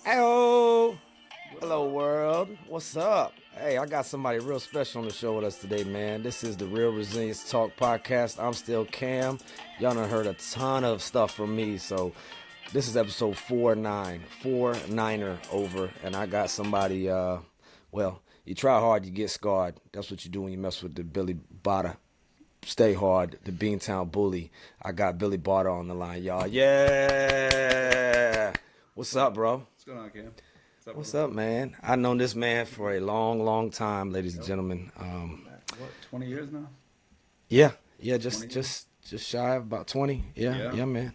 Heyo! Hello, world. What's up? Hey, I got somebody real special on the show with us today, man. This is the Real Resilience Talk podcast. I'm still Cam. Y'all done heard a ton of stuff from me, so this is episode 49, 4-9er over, and I got somebody, well, you try hard, you get scarred. That's what you do when you mess with the Billy Bahtahh. Stay hard, the Beantown Bully. I got Billy Bahtahh on the line, y'all. Yeah! What's up, bro? What's going on, Cam? What's up, man? I've known this man for a long, long time, ladies and Yep. gentlemen. What, 20 years now? Yeah, just 20 years? just shy of about 20. Yeah. Yeah, man.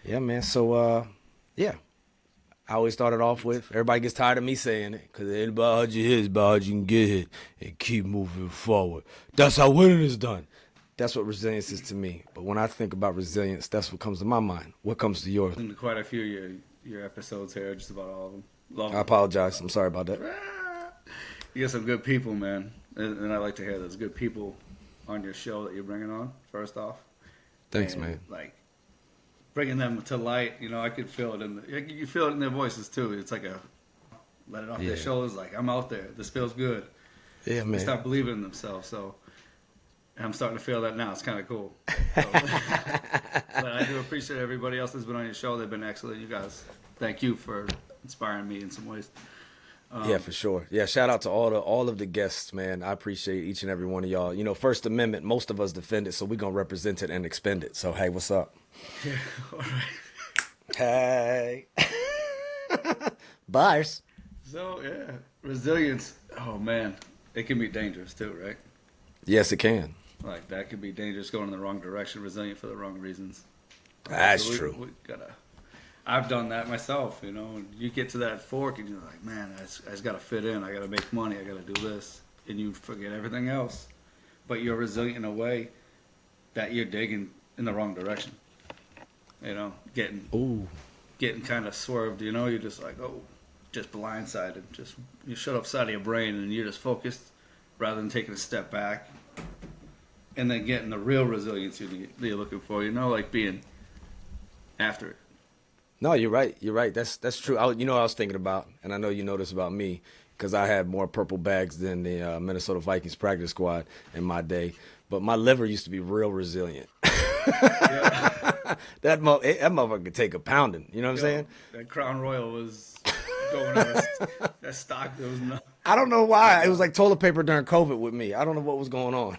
Yeah, man. So, yeah. I always started off with, everybody gets tired of me saying it, because it ain't about how you hit, it's about how you can get hit and keep moving forward. That's how winning is done. That's what resilience is to me. But when I think about resilience, that's what comes to my mind. What comes to yours? Listened to quite a few of your episodes here, just about all of them. Love I them. apologize. I'm sorry about that. You got some good people, man. And I like to hear there's good people on your show that you're bringing on, first off. Thanks, And, man. Like, bringing them to light, I could feel it you feel it in their voices, too. It's like let it off Yeah. their shoulders, like, I'm out there. This feels good. Yeah, They man. start believing in themselves, so... And I'm starting to feel that now. It's kind of cool. So, but I do appreciate everybody else that's been on your show. They've been excellent. You guys, thank you for inspiring me in some ways. Yeah, for sure. Yeah, shout out to all of the guests, man. I appreciate each and every one of y'all. You know, First Amendment, most of us defend it, so we're gonna represent it and expend it. So hey, what's up? Yeah, all right. Hey. Bars. So, yeah, resilience. Oh, man. It can be dangerous, too, right? Yes, it can. Like, that could be dangerous going in the wrong direction, resilient for the wrong reasons. That's So true. we I've done that myself, and you get to that fork and you're like, man, I just got to fit in. I got to make money. I got to do this. And you forget everything else. But you're resilient in a way that you're digging in the wrong direction. Ooh. Getting kind of swerved, you're just like, oh, just blindsided. You shut off side of your brain and you're just focused rather than taking a step back and then getting the real resilience that you're looking for, like being after it. No, you're right. You're right. That's true. I was thinking about, and I know you know this about me, because I had more purple bags than the Minnesota Vikings practice squad in my day. But my liver used to be real resilient. Yeah. that motherfucker could take a pounding. You know what I'm saying? That Crown Royal was going on. That stock, there was no. I don't know why. It was like toilet paper during COVID with me. I don't know what was going on.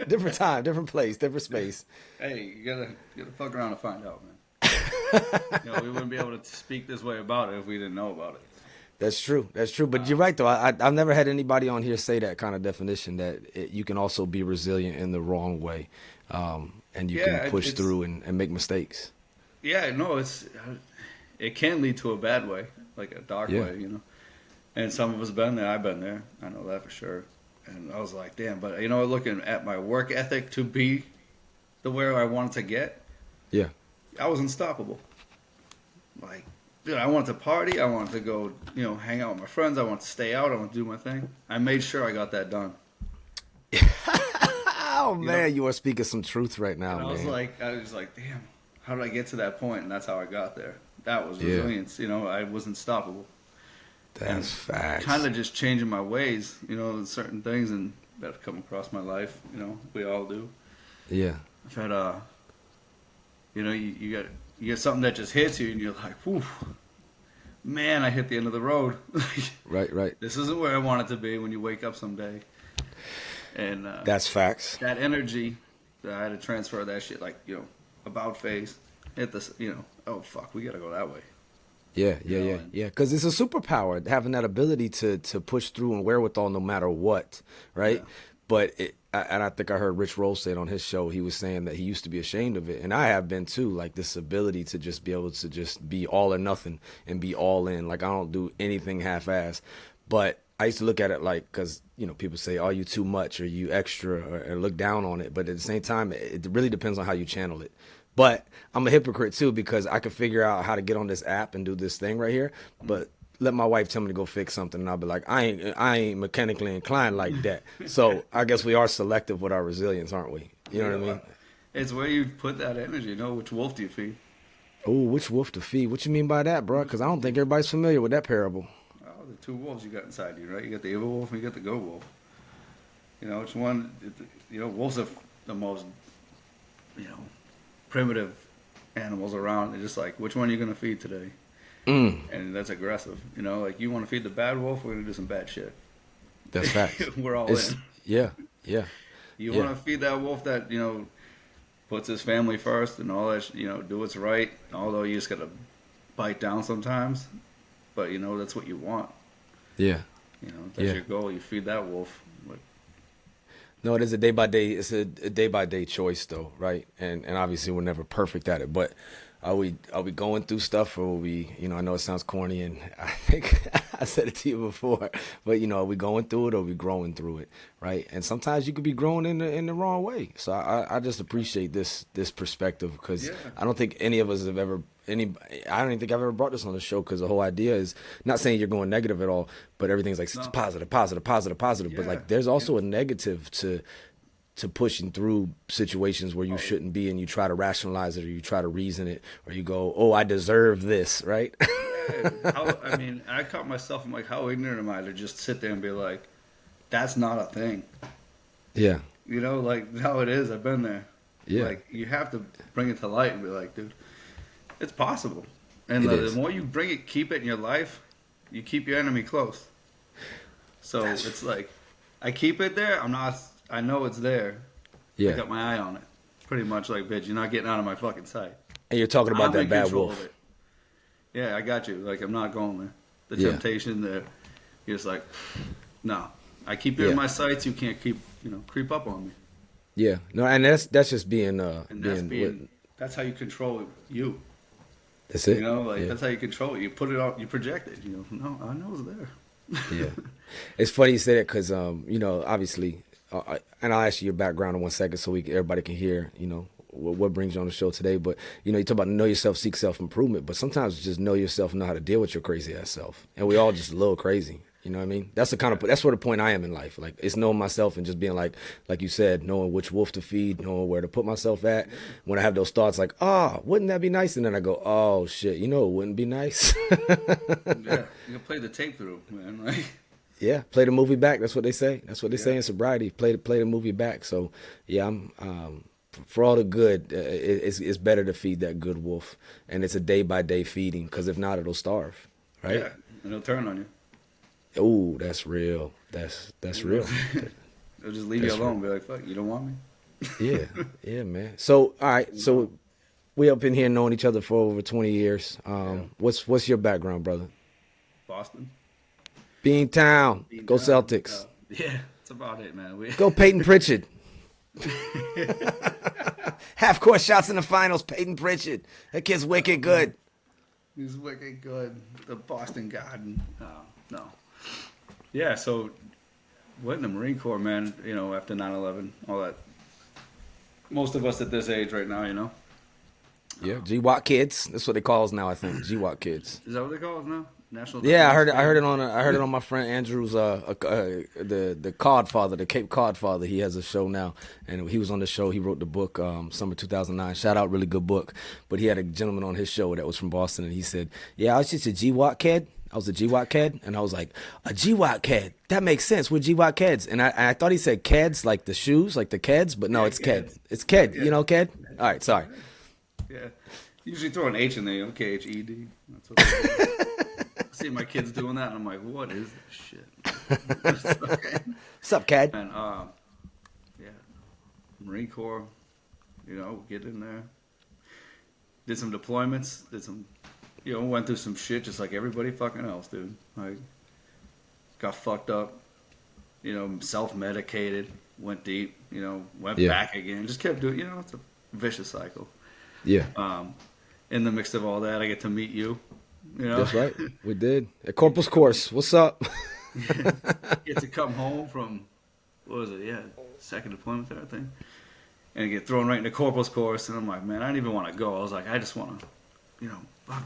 Different time, different place, different space. Hey, you gotta fuck around and find out, man. We wouldn't be able to speak this way about it if we didn't know about it. That's true. That's true. But you're right, though. I've never had anybody on here say that kind of definition, that you can also be resilient in the wrong way, and you can push through and make mistakes. Yeah, no, it can lead to a bad way, like a dark way, And some of us been there. I've been there. I know that for sure. And I was like, damn. But looking at my work ethic to be the where I wanted to get, Yeah. I was unstoppable. Like, dude, I wanted to party. I wanted to go, hang out with my friends. I wanted to stay out. I wanted to do my thing. I made sure I got that done. Oh man, you are speaking some truth right now, And man. I was like, damn, how did I get to that point? And that's how I got there. That was resilience. I was unstoppable. That's facts. Kind of just changing my ways, certain things and that have come across my life. We all do. Yeah. I've had you get something that just hits you and you're like, whew, man, I hit the end of the road. Right. This isn't where I want it to be when you wake up someday. And That's facts. that energy, I had to transfer that shit, like, about face, hit this, oh fuck, we gotta go that way. Yeah. know, Because it's a superpower, having that ability to push through and wherewithal no matter what, right? Yeah. But I think I heard Rich Roll say it on his show. He was saying that he used to be ashamed of it, and I have been too. Like this ability to just be able to just be all or nothing and be all in. Like I don't do anything half-assed. But I used to look at it like, because people say, "Are you too much? Or you extra?" Or look down on it. But at the same time, it really depends on how you channel it. But I'm a hypocrite too, because I could figure out how to get on this app and do this thing right here, but let my wife tell me to go fix something, and I'll be like, I ain't mechanically inclined like that. So I guess we are selective with our resilience, aren't we? You know what I mean? It's where you put that energy, which wolf do you feed? Oh, which wolf to feed? What you mean by that, bro? Because I don't think everybody's familiar with that parable. Oh, the two wolves you got inside you, right? You got the evil wolf and you got the good wolf. You know, which one? You know, wolves are the most, you know, primitive animals around. They're just like, which one are you gonna feed today? Mm, And that's aggressive. You know, like you want to feed the bad wolf, we're gonna do some bad shit. that's facts. We're all It's in. yeah, yeah, You yeah. want to feed that wolf that puts his family first and all that. Do what's right. Although you just gotta bite down sometimes, but that's what you want. Yeah, That's yeah. your goal. You feed that wolf. But No, it is a day by day. It's a day by day choice, though, right? And obviously we're never perfect at it. But are we going through stuff, or are we? I know it sounds corny, and I think I said it to you before. But are we going through it, or are we growing through it, right? And sometimes you could be growing in the wrong way. So I just appreciate this perspective because yeah, I don't think any of us have ever. I don't even think I've ever brought this on the show because the whole idea is not saying you're going negative at all, but everything's like no, positive, positive, positive, positive. But yeah, like, there's yeah, also a negative to pushing through situations where you oh, shouldn't be, and you try to rationalize it, or you try to reason it, or you go, "Oh, I deserve this," right? yeah. I mean, I caught myself. I'm like, how ignorant am I to just sit there and be like, that's not a thing. Yeah, Like how it is. I've been there. yeah, Like you have to bring it to light and be like, dude, it's possible. And it the is. more you bring it, keep it in your life, you keep your enemy close. So That's it's like, I keep it there. I know it's there. I yeah. got my eye on it. Pretty much like, bitch, you're not getting out of my fucking sight. And you're talking about I'm that in bad control of wolf. it. Yeah, I got you. Like, I'm not going there. The Yeah, temptation there, you're just like, no. I keep it in yeah, my sights. You can't creep up on me. yeah. No, and that's just being And being. that's how you control you. That's it. Like Yeah, that's how you control it. You put it out, you project it. No, I know it's yeah. there. It's funny you say that because obviously, and I'll ask you your background in 1 second so everybody can hear what brings you on the show today. But you talk about know yourself, seek self improvement. But sometimes just know yourself, know how to deal with your crazy ass self, and we all just a little crazy. You know what I mean? That's where the point I am in life. Like, it's knowing myself and just being like you said, knowing which wolf to feed, knowing where to put myself at. When I have those thoughts like, oh, wouldn't that be nice? And then I go, oh shit, it wouldn't be nice. Yeah, you can play the tape through, man. Like, Yeah, play the movie back. That's what they say. That's what they yeah, say in sobriety. Play the movie back. So yeah, I'm for all the good. It's better to feed that good wolf, and it's a day by day feeding. Because if not, it'll starve. Right? yeah, and it'll turn on you. Oh, that's real. That's You know, real. it'll just leave you That's real. alone. Be like, fuck, you don't want me. Yeah, yeah, man. So all right, so we up in here knowing each other for over 20 years. Yeah, What's your background, brother? Boston, Beantown. being Go down. Celtics. Yeah, that's about it, man. Go Peyton Pritchard. Half court shots in the finals. Peyton Pritchard. That kid's wicked good. He's wicked good. The Boston Garden. No. Yeah, so went in the Marine Corps, man, after 9/11, all that. Most of us at this age right now. Yeah, GWAT kids. That's what they call us now. I think GWAT kids. Is that what they call us now? National Yeah, I Defense heard it. I heard Committee? it on. I heard it on my friend Andrew's. The Cod Father, the Cape Cod Father. He has a show now, and he was on the show. He wrote the book, Summer 2009. Shout out, really good book. But he had a gentleman on his show that was from Boston, and he said, "Yeah, I was just a GWAT kid. I was a GWAT kid," and I was like, "A GWAT kid? That makes sense. We're GWAT kids." And I thought he said Keds, like the shoes, like the Keds, but no, Yeah, it's Ked. kids. It's Ked. Yeah. Ked. All right, sorry. Yeah. Usually throw an H in there, KHED. That's what I see my kids doing that, and I'm like, what is this shit? Okay. What's up, Ked? And, yeah, Marine Corps, get in there. Did some deployments, went through some shit just like everybody fucking else, dude. Like, got fucked up, self-medicated, went deep, went Yeah. back again. Just kept doing, it's a vicious cycle. Yeah. In the mix of all that, I get to meet you. That's right. We did. At Corporal's Course. What's up? Get to come home from, what was it? Yeah, second deployment there, I think. And get thrown right into Corporal's Course. And I'm like, man, I didn't even want to go. I was like, I just want to,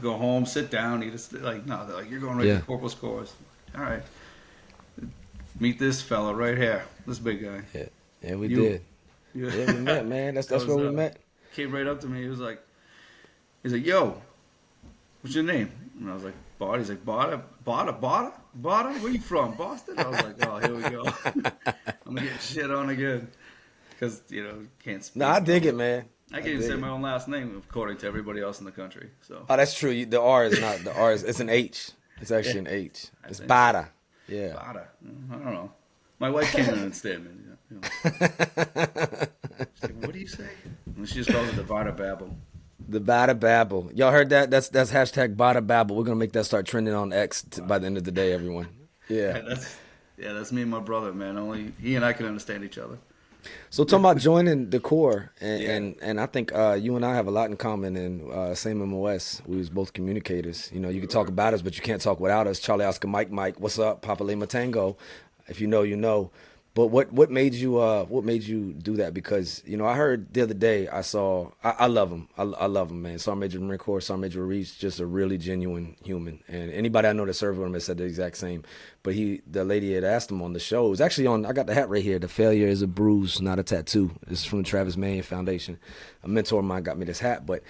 go home, sit down, eat a, like, no, they're like, you're going right Yeah. to Corporal's Course. All right. Meet this fella right here, this big guy. Yeah. Yeah, we You. did. Yeah. Yeah, we met, man. That's That where was, we met. Came right up to me. He was like, yo, what's your name? And I was like, Bart. He's like, Bada? Where you from? Boston? I was like, oh, here we go. I'm gonna get shit on again because can't No, speak I my dig it, own. man. I I can't even dig say it. my own last name according to everybody else in the country. So Oh, that's true. The R is not the R is it's an H. It's yeah, actually an H. I It's think so. Bada. Yeah. Bada. I don't know. My wife can't understand me. She's like, what do you say? And she just calls it the Vada Babble. The Bada Babble. Y'all heard that? That's hashtag Bada Babble. We're gonna make that start trending on X by the end of the day, everyone. Yeah. Yeah, that's me and my brother, man. Only he and I can understand each other. So talking about joining the core, and Yeah. and I think you and I have a lot in common. And same MOS. We was both communicators. You can talk about us, but you can't talk without us. Charlie Oscar Mike, what's up? Papa Lima Tango. If you know, you know. But what made you do that? Because I heard the other day I love him. I love him, man. Sergeant Major of the Marine Corps, Sergeant Major Reese, just a really genuine human. And anybody I know that served with him has said the exact same. But the lady had asked him on the show. It was actually on. I got the hat right here. The failure is a bruise, not a tattoo. This is from the Travis Mayen Foundation. A mentor of mine got me this hat. But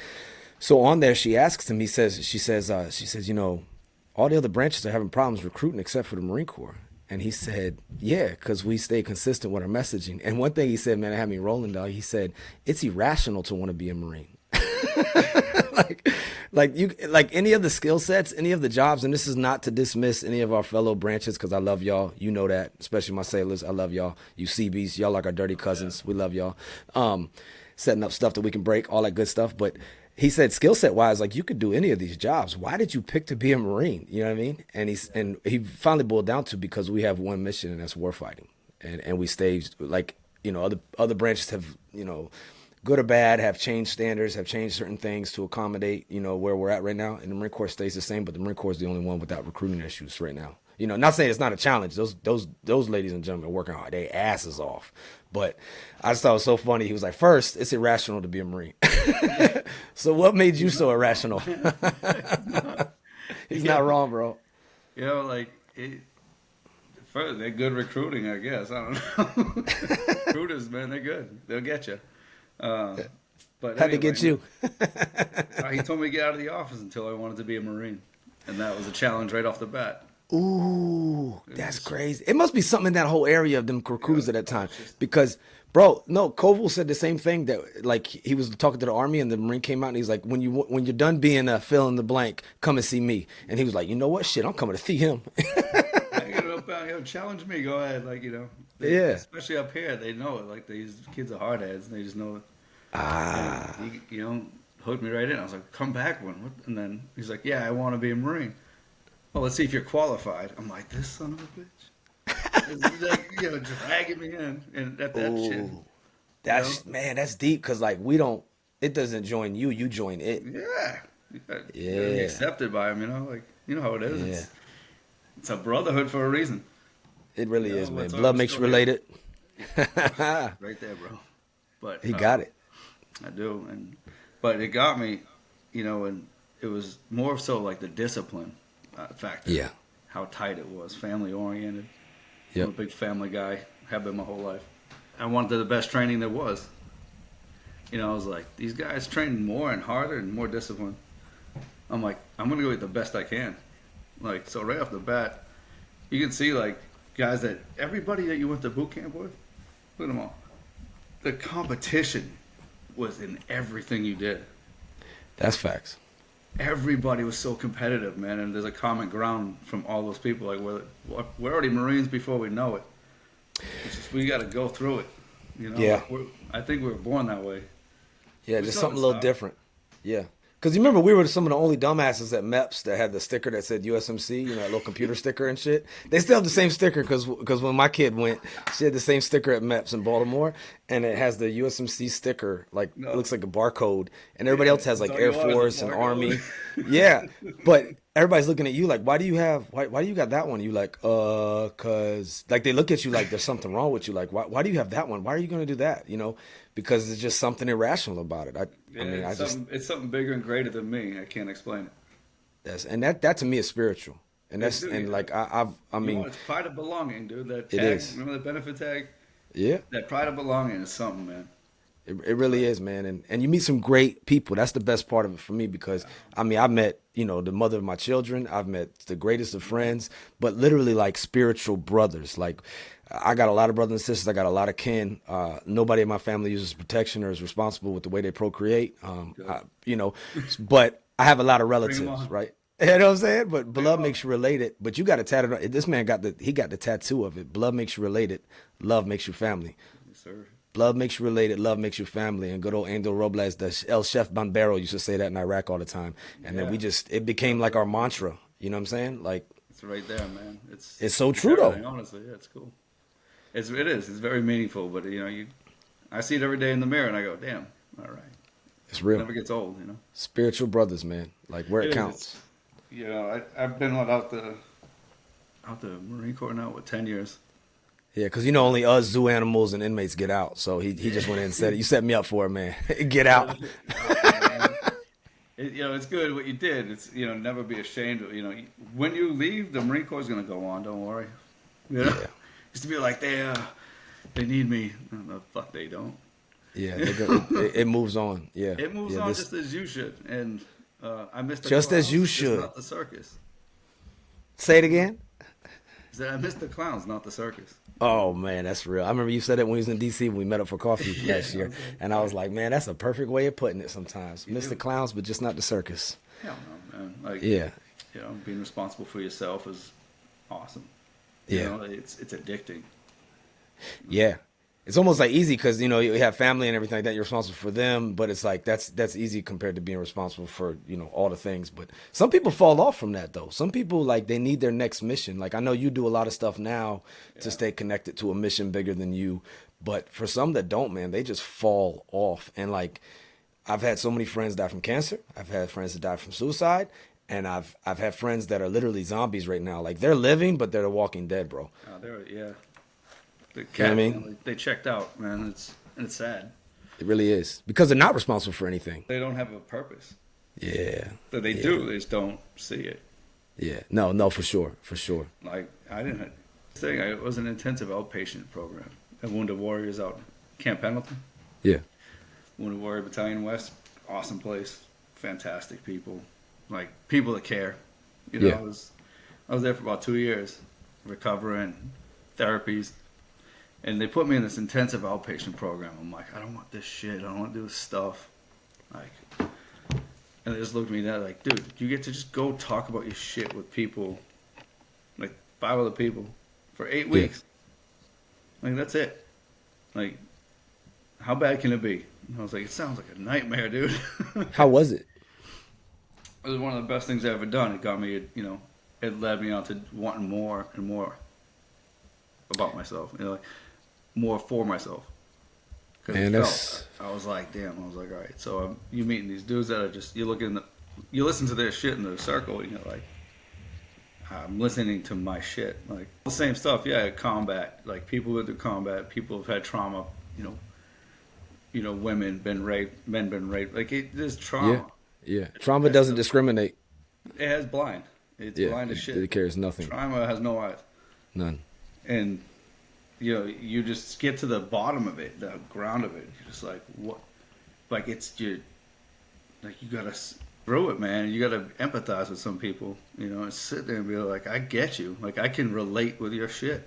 so on there, she asks him. She says, all the other branches are having problems recruiting except for the Marine Corps. And he said, yeah, because we stay consistent with our messaging. And one thing he said, man, it had me rolling, dog. He said, it's irrational to want to be a Marine. like, like any of the skill sets, any of the jobs, and this is not to dismiss any of our fellow branches, because I love y'all. You know that, especially my sailors. I love y'all. You Seabees, y'all like our dirty cousins. We love y'all. Setting up stuff that we can break, all that good stuff. But he said skill set wise, like you could do any of these jobs. Why did you pick to be a Marine? You know what I mean? And he finally boiled down to because we have one mission, and that's war fighting. And we stay like, other branches have, good or bad, have changed standards, have changed certain things to accommodate, where we're at right now. And the Marine Corps stays the same, but the Marine Corps is the only one without recruiting issues right now. Not saying it's not a challenge. Those ladies and gentlemen are working hard. They asses off. But I just thought it was so funny. He was like, first, it's irrational to be a Marine. So what made you so irrational? He's Yeah. not wrong, bro. Like they're good recruiting, I guess. I don't know. Recruiters, man, they're good. They'll get you. But Had to anyway, get you. he told me to get out of the office until I wanted to be a Marine, and that was a challenge right off the bat. Ooh, It that's was, crazy. It must be something in that whole area of them recruiters at that time. it's just Because, bro, no, Koval said the same thing that like he was talking to the army and the Marine came out and he's like, when you're done being a fill in the blank, come and see me. And he was like, you know what? Shit, I'm coming to see him. challenge me. Go ahead, Yeah. especially up here, they know it. Like these kids are hard heads, and they just know it. Ah. And hooked me right in. I was like, come back one. And then he's like, yeah, I want to be a Marine. Well, let's see if you're qualified. I'm like, this son of a bitch. It's like, dragging me in. And that shit. Ooh. That's deep because like it doesn't join you, you join it. Yeah. You gotta be Yeah. accepted by him, how it is. Yeah. It's a brotherhood for a reason. It really is, man. What's Blood up, makes you still here. related. Right there, bro. But He got it. I do. But it got me, and it was more so like the discipline factor. Yeah. How tight it was, family oriented. Yep. I'm a big family guy, have been my whole life. I wanted the best training there was. I was like, these guys train more and harder and more disciplined. I'm like, I'm going to go get the best I can. Like, so right off the bat, you can see, like, guys everybody that you went to boot camp with, look at them all. The competition was in everything you did. That's facts. Everybody was so competitive, man, and there's a common ground from all those people. Like, we're already Marines before we know it. It's just, we got to go through it. Yeah. I think we were born that way. Yeah, We just still something a haven't little stopped. different. Yeah. Because you remember we were some of the only dumbasses at MEPS that had the sticker that said USMC, that little computer sticker and shit. They still have the same sticker because when my kid went, she had the same sticker at MEPS in Baltimore, and it has the USMC sticker, like it No. looks like a barcode, and everybody else has That's like all Air you are is a Force and barcode. Army. Yeah, but everybody's looking at you like, why do you got that one? You like, cause like they look at you like there's something wrong with you. Like, why do you have that one? Why are you gonna do that? Because it's just something irrational about it. I mean, It's something bigger and greater than me. I can't explain it. that to me is spiritual, and It's, like I you mean, know, it's pride of belonging, dude. That it tag, is. remember the benefit tag? Yeah, That pride of belonging is something, man. It really is, man. And you meet some great people. That's the best part of it for me because I mean, I met, the mother of my children. I've met the greatest of friends, but literally like spiritual brothers. Like I got a lot of brothers and sisters. I got a lot of kin. Nobody in my family uses protection or is responsible with the way they procreate. Good. But I have a lot of Bring them relatives, on. right? You know what I'm saying? But Bring them blood on. makes you related. But you got to tatted on. This man got the tattoo of it. Blood makes you related. Love makes you family. Yes, sir. Blood makes you related. Love makes you family. And good old Angel Robles, the El Chef Bombero, used to say that in Iraq all the time. And then Yeah. it became like our mantra. You know what I'm saying? Like, It's right there, man. it's so It's true though. everything, honestly. Yeah, it's cool. It is. It's very meaningful, but I see it every day in the mirror and I go, damn, all right. It's It real. never gets old. Spiritual brothers, man. Like where It it is. counts. I've been out the Marine Corps now, 10 years. Yeah, because only us zoo animals and inmates get out. So he just went in and said it. You set me up for it, man. Get out. Man. It's good what you did. It's, never be ashamed of, when you leave, the Marine Corps is going to go on. Don't worry. Yeah. Used to be like, they need me. No, fuck, they don't. Yeah, it moves on. Yeah. It moves Yeah, on just as you should. And I missed the Just as clowns, you just should. not the circus. Say it again. I said, I missed the clowns, not the circus. Oh man, that's real. I remember you said it when we was in DC when we met up for coffee last year, and I was like, man, that's a perfect way of putting it. Sometimes miss the clowns, but just not the circus. Hell no, man. Like, Yeah, being responsible for yourself is awesome. yeah, It's addicting. yeah. It's almost like easy because you have family and everything like that. You're responsible for them, but it's like that's easy compared to being responsible for all the things. But some people fall off from that though. Some people like they need their next mission. Like I know you do a lot of stuff now to stay connected to a mission bigger than you, but for some that don't, man, they just fall off. And like I've had so many friends die from cancer. I've had friends that die from suicide, and I've had friends that are literally zombies right now. Like they're living, but they're the Walking Dead, bro. Yeah. The You know what cat, I mean? like, they checked out, man. It's sad. It really is because they're not responsible for anything. They don't have a purpose. Yeah. That they Yeah. do, they just don't see it. Yeah, no, for sure, for sure. Like I didn't thing. It was an intensive outpatient program at Wounded Warriors out in Camp Pendleton. Yeah, Wounded Warrior Battalion West, awesome place, fantastic people, like people that care. Yeah. I was there for about 2 years, recovering, therapies, and they put me in this intensive outpatient program. I'm like, I don't want this shit. I don't want to do this stuff. Like, and they just looked at me like, dude, you get to just go talk about your shit with people, like 5 other people, for 8 weeks. Like that's it. Like, how bad can it be? And I was like, it sounds like a nightmare, dude. how was it? It was one of the best things I've ever done. It got me, it led me on to wanting more and more about myself. Like more for myself. Man, that's I was like, damn. I was like, all right. So you meeting these dudes that are just you listen to their shit in the circle, and you're like, I'm listening to my shit, like the same stuff. Yeah, combat. Like people who do combat, people who've had trauma. Women been raped, men been raped. Like there's trauma. yeah. Trauma doesn't discriminate. It has blind. It's blind as shit. It cares nothing. Trauma has no eyes. None. And you just get to the bottom of it, the ground of it. You're just like, what? Like you gotta through it, man. You gotta empathize with some people, and sit there and be like, I get you. Like I can relate with your shit.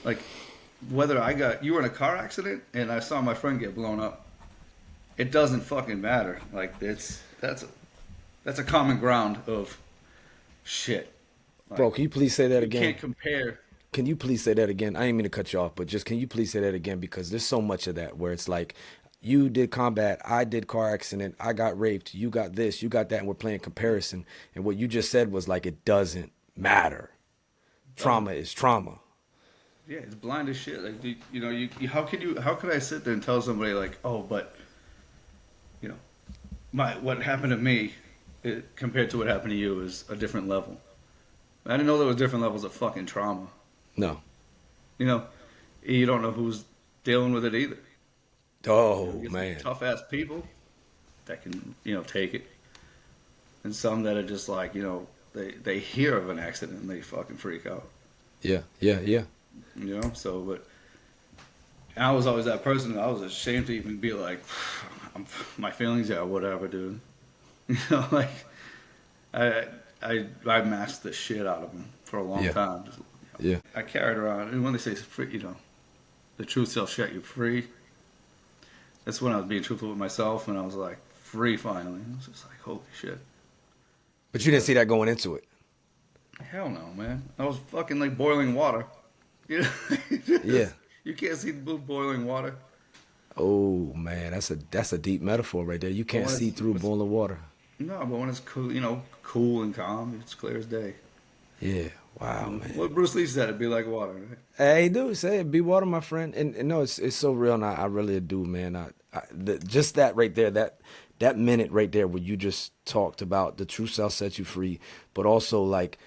Like whether you were in a car accident and I saw my friend get blown up, it doesn't fucking matter. Like that's a common ground of shit. Like, Bro, can you please say that you again? can't compare. Can you please say that again? I didn't mean to cut you off, but just can you please say that again? Because there's so much of that where it's like, you did combat, I did car accident, I got raped, you got this, you got that, and we're playing comparison. And what you just said was like, it doesn't matter. Trauma is trauma. Yeah, it's blind as shit. Like, how could I sit there and tell somebody like, oh, but, what happened to me compared to what happened to you is a different level. I didn't know there was different levels of fucking trauma. No. You don't know who's dealing with it either. Oh, man. Tough ass people that can, take it. And some that are just like, they hear of an accident and they fucking freak out. Yeah. So, but And I was always that person. I was ashamed to even be like, my feelings, yeah, whatever, dude. You know, like I I masked the shit out of them for a long Yeah. time. Just, Yeah. I carried around, and when they say it's free, the truth shall set you free. That's when I was being truthful with myself, and I was like free finally. I was just like, holy shit. But you didn't see that going into it. Hell no, man. I was fucking like boiling water. You know, Yeah. you can't see the boiling water. Oh man, that's a deep metaphor right there. You But can't when see through boiling water. no, but when it's cool, cool and calm, it's clear as day. Yeah. Wow, man. What Bruce Lee said, it'd be like water. Right? Hey, dude, say it. Be water, my friend. And no, it's so real, and I really do, man. Just that right there, that minute right there, where you just talked about the true self set you free, but also like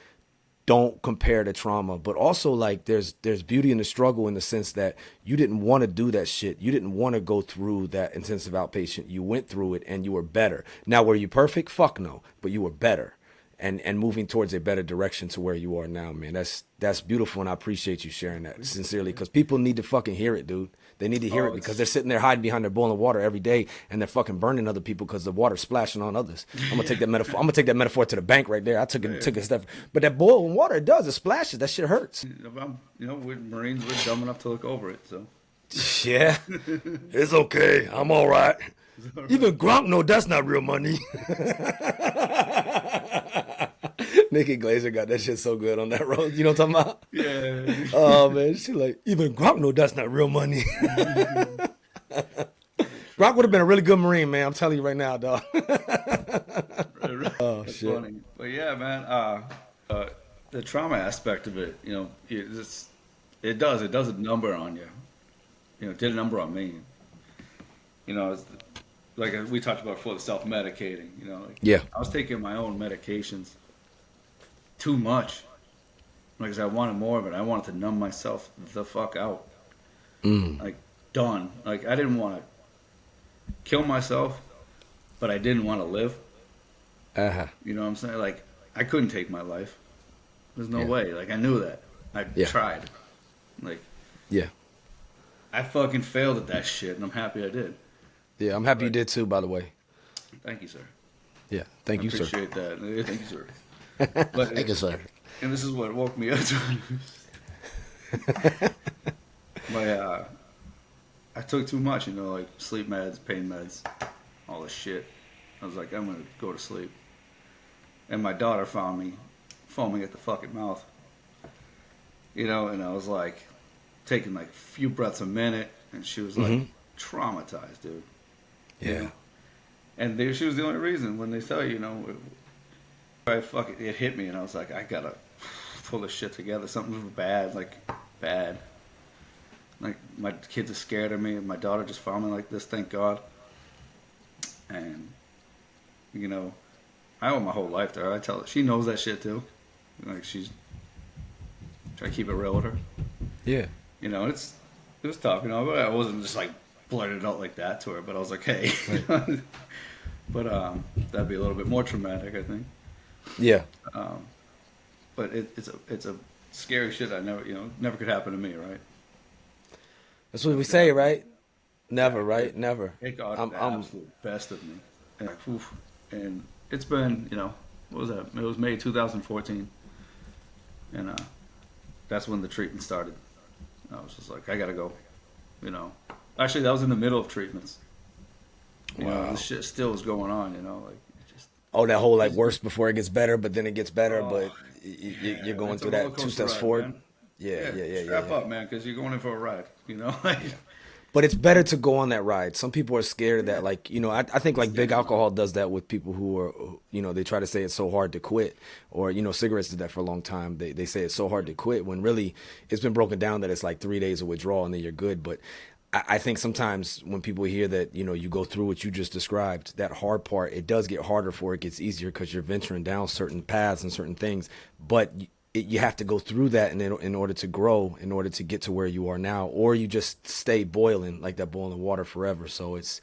don't compare the trauma, but also like there's beauty in the struggle in the sense that you didn't want to do that shit. You didn't want to go through that intensive outpatient. You went through it and you were better. Now, were you perfect? Fuck no, but you were better. And moving towards a better direction to where you are now, man. That's beautiful, and I appreciate you sharing that sincerely, because people need to fucking hear it, dude. They need to hear it because they're sitting there hiding behind their boiling water every day, and they're fucking burning other people because the water's splashing on others. I'm gonna take that metaphor. I'm gonna take that metaphor to the bank right there. I took a step, but that boiling water, it does. It splashes. That shit hurts. We're Marines. We're dumb enough to look over it. So Yeah, it's okay. I'm all right. Even Gronk know that's not real money. Nikki Glazer got that shit so good on that road. You know what I'm talking about? yeah. Oh man, she like, even Gronk know that's not real money. Gronk would have been a really good Marine, man. I'm telling you right now, dog. Oh That's shit. funny. But yeah, man. The trauma aspect of it, it does a number on you. It did a number on me. It's like we talked about before, the self-medicating. Yeah. I was taking my own medications too much. Like, 'cause I wanted more of it. I wanted to numb myself the fuck out. Like, done. Like, I didn't want to kill myself, but I didn't want to live. Uh-huh. You know what I'm saying? Like, I couldn't take my life. There's no Yeah. way. Like, I knew that. I Yeah. tried. Like, Yeah. I fucking failed at that shit, and I'm happy I did. Yeah. I'm happy you did too, by the way. Thank you, sir. Yeah. Thank I you, sir. appreciate that. Yeah, thank you, sir. But Thank you, sir. and this is what woke me up. I took too much, like sleep meds, pain meds, all this shit. I was like, I'm gonna go to sleep. And my daughter found me foaming at the fucking mouth. And I was like taking like a few breaths a minute, and she was like traumatized, dude. Yeah. And she was the only reason. When they tell you, it hit me, and I was like, I gotta pull this shit together. Something bad, like bad. Like, my kids are scared of me, and my daughter just found me like this, thank God. And, I owe my whole life to her. I tell her, she knows that shit too. Like, she's try to keep it real with her. Yeah. It was tough, but I wasn't just like blurted out like that to her, but I was like, hey. Right. But that'd be a little bit more traumatic, I think. Yeah. But it's a scary shit. I never could happen to me, right? That's what we say, right? Never, right? Never. It got the absolute best of me. And, and it's been, what was that? It was May 2014. And that's when the treatment started. I was just like, I gotta go. Actually, that was in the middle of treatments. Wow. This shit still was going on, like, it just. Oh, that whole like worse before it gets better, but then it gets better, Oh, but you're going it's a through that roller 2 coaster steps ride, forward. man. Yeah. Strap up, man, because you're going in for a ride, Like, But it's better to go on that ride. Some people are scared of that. Like, I think like big alcohol does that with people who are, they try to say it's so hard to quit. Or, cigarettes did that for a long time. They say it's so hard to quit when really it's been broken down that it's like 3 days of withdrawal and then you're good. But I think sometimes when people hear that, you go through what you just described, that hard part, it does get harder before it gets easier because you're venturing down certain paths and certain things. But you have to go through that in order to grow, in order to get to where you are now, or you just stay boiling like that boiling water forever. So it's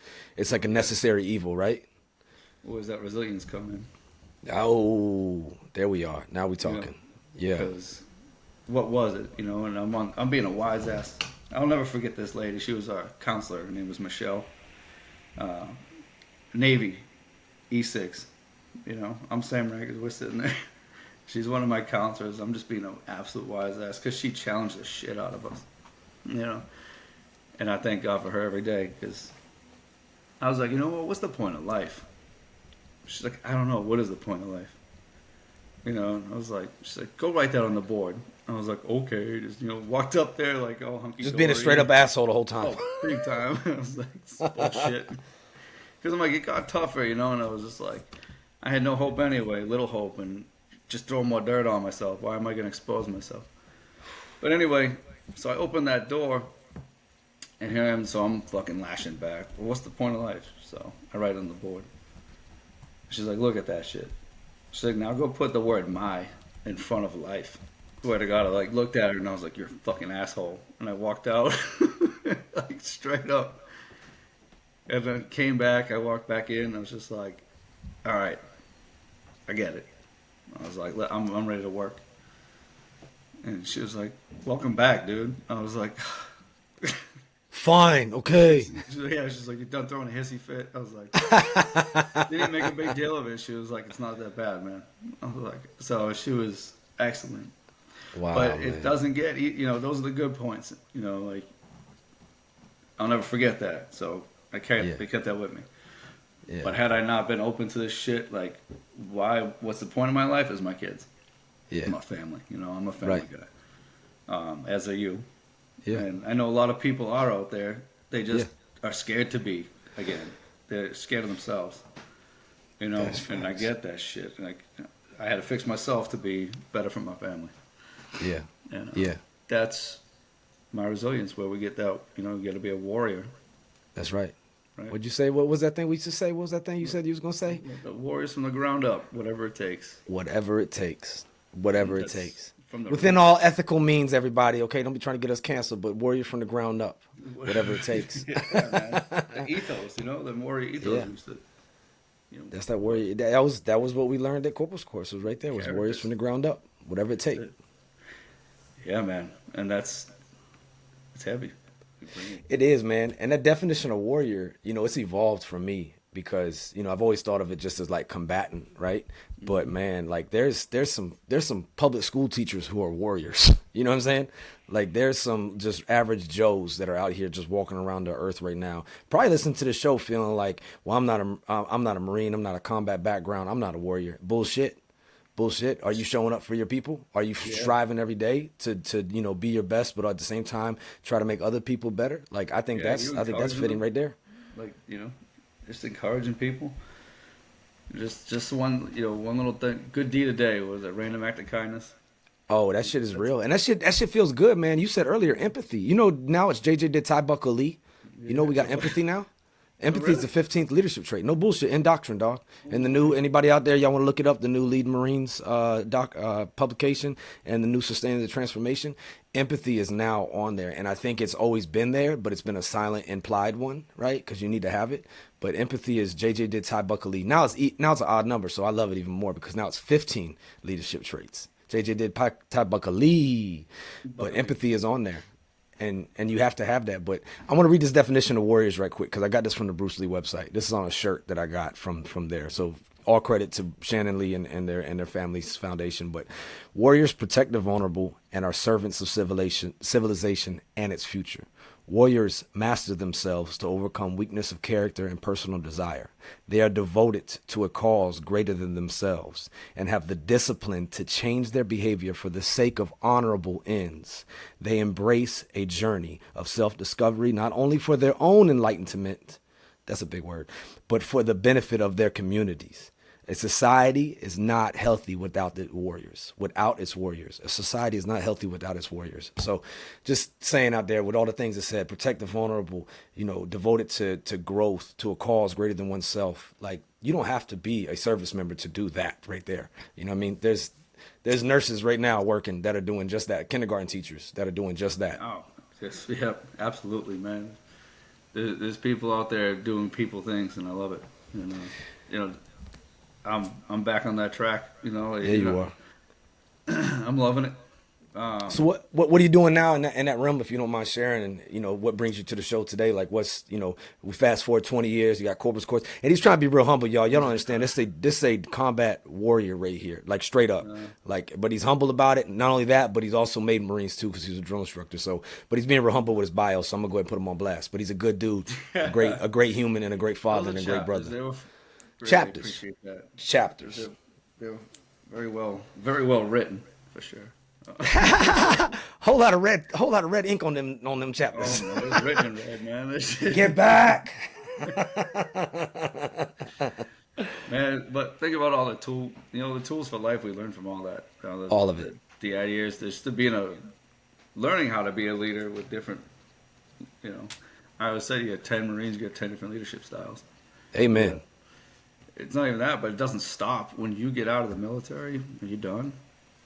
like a necessary evil, right? Where does that resilience come in? Oh, there we are. Now we talking. Yeah. Because what was it, and I'm being a wise ass. I'll never forget this lady. She was our counselor. Her name was Michelle. Uh, Navy, E6. You know, I'm Sam Raggers. We're sitting there. She's one of my counselors. I'm just being an absolute wise ass because she challenged the shit out of us. You know, and I thank God for her every day because I was like, you know what? What's the point of life? She's like, I don't know. What is the point of life? You know, and I was like, she's like, go write that on the board. I was like, okay. Just, you know, walked up there like, oh, hunky Just dory. being a straight up asshole the whole time. Oh, big time. I was like, it's bullshit. Because I'm like, it got tougher, you know, and I was just like, I had no hope anyway, little hope, and just throw more dirt on myself. Why am I going to expose myself? But anyway, so I opened that door, and here I am, so I'm fucking lashing back. Well, what's the point of life? So I write on the board. She's like, look at that shit. She's like, now go put the word my in front of life. Swear to God, I like looked at her and I was like, you're a fucking asshole. And I walked out, like straight up. And then came back, I walked back in, I was just like, all right, I get it. I was like, I'm ready to work. And she was like, welcome back, dude. I was like, Fine, okay. yeah, she's like, you're done throwing a hissy fit. I was like, they didn't make a big deal of it. She was like, it's not that bad, man. I was like, so she was excellent. Wow, But man. it doesn't get, you know, those are the good points. You know, like, I'll never forget that. So I kept, they kept that with me. Yeah. But had I not been open to this shit, like, what's the point of my life is my kids. Yeah. My family. You know, I'm a family guy. As are you. Yeah. And I know a lot of people are out there. They just are scared to be again. They're scared of themselves. You know, and I get that shit. Like, I had to fix myself to be better for my family. Yeah. And Yeah. that's my resilience. Where we get that. You know, you got to be a warrior. That's right. Right. What'd you say? What was that thing we used to say? What was that thing you said you was gonna say? The warriors from the ground up, whatever it takes. Whatever it takes. Whatever it That's takes. from the Within all ethical means, everybody. Okay, don't be trying to get us canceled, but warriors from the ground up. Whatever it takes. Yeah, man. The ethos, you know, the warrior ethos. Yeah. Used to, you know, That's that warrior. That was what we learned at Corporal's course. Was right there. Was warriors Characters. from the ground up. Whatever it takes. Yeah, man, and it's heavy. It is, man. And that definition of warrior, you know, it's evolved for me because, you know, I've always thought of it just as like combatant, right? But man, like there's some public school teachers who are warriors. You know what I'm saying? Like there's some just average Joes that are out here just walking around the earth right now, probably listening to the show feeling like, well, I'm not a Marine, I'm not a combat background, I'm not a warrior. Bullshit. Are you showing up for your people? Are you striving every day to you know be your best, but at the same time try to make other people better? Like I think that's fitting them, right there. Like, you know, just encouraging people. Just one, you know, one little thing. Good deed a day. Was it random act of kindness? Oh, that shit is real, and that shit feels good, man. You said earlier empathy. You know now it's JJ did Ty Buckle Lee. You know we got empathy now. Empathy is the 15th leadership trait. No bullshit. In doctrine, dog. And the new, anybody out there, y'all want to look it up, the new Lead Marines publication and the new Sustaining the Transformation. Empathy is now on there. And I think it's always been there, but it's been a silent, implied one, right? Because you need to have it. But empathy is JJ did Ty Buckle Lee. Now it's an odd number, so I love it even more because now it's 15 leadership traits. JJ did Ty Buckle Lee. But empathy is on there. And you have to have that. But I want to read this definition of warriors right quick because I got this from the Bruce Lee website. This is on a shirt that I got from there. So all credit to Shannon Lee and their family's foundation. But warriors protect the vulnerable and are servants of civilization and its future. Warriors master themselves to overcome weakness of character and personal desire. They are devoted to a cause greater than themselves and have the discipline to change their behavior for the sake of honorable ends. They embrace a journey of self-discovery not only for their own enlightenment, that's a big word, but for the benefit of their communities. A society is not healthy without its warriors. A society is not healthy without its warriors. So just saying out there with all the things it said, protect the vulnerable, you know, devoted to growth, to a cause greater than oneself. Like you don't have to be a service member to do that right there. You know what I mean? There's nurses right now working that are doing just that. Kindergarten teachers that are doing just that. Oh, yes, yeah, absolutely, man. There's people out there doing people things, and I love it. You know, I'm back on that track. You know, Yeah, you are. I'm loving it. So what are you doing now in that realm, if you don't mind sharing? And what brings you to the show today? Like, what's we fast forward 20 years. You got Corpus Course, and he's trying to be real humble, y'all. Y'all don't understand. This a combat warrior right here, like straight up. Like, but he's humble about it. Not only that, but he's also made Marines too because he was a drill instructor. So, but he's being real humble with his bio. So I'm gonna go ahead and put him on blast. But he's a good dude, a great human, and a great father and a great chapters. brother. They were really Chapters, appreciate that. chapters. They're very well written for sure. Whole lot of red ink on them chapters. Oh man, it's written in red, man. This shit. Get back. Man, but think about all the tools for life we learned from all that. All of it. The ideas, there's to learning how to be a leader with different, I always say you get 10 Marines, you get 10 different leadership styles. Amen. It's not even that, but it doesn't stop when you get out of the military. Are you done?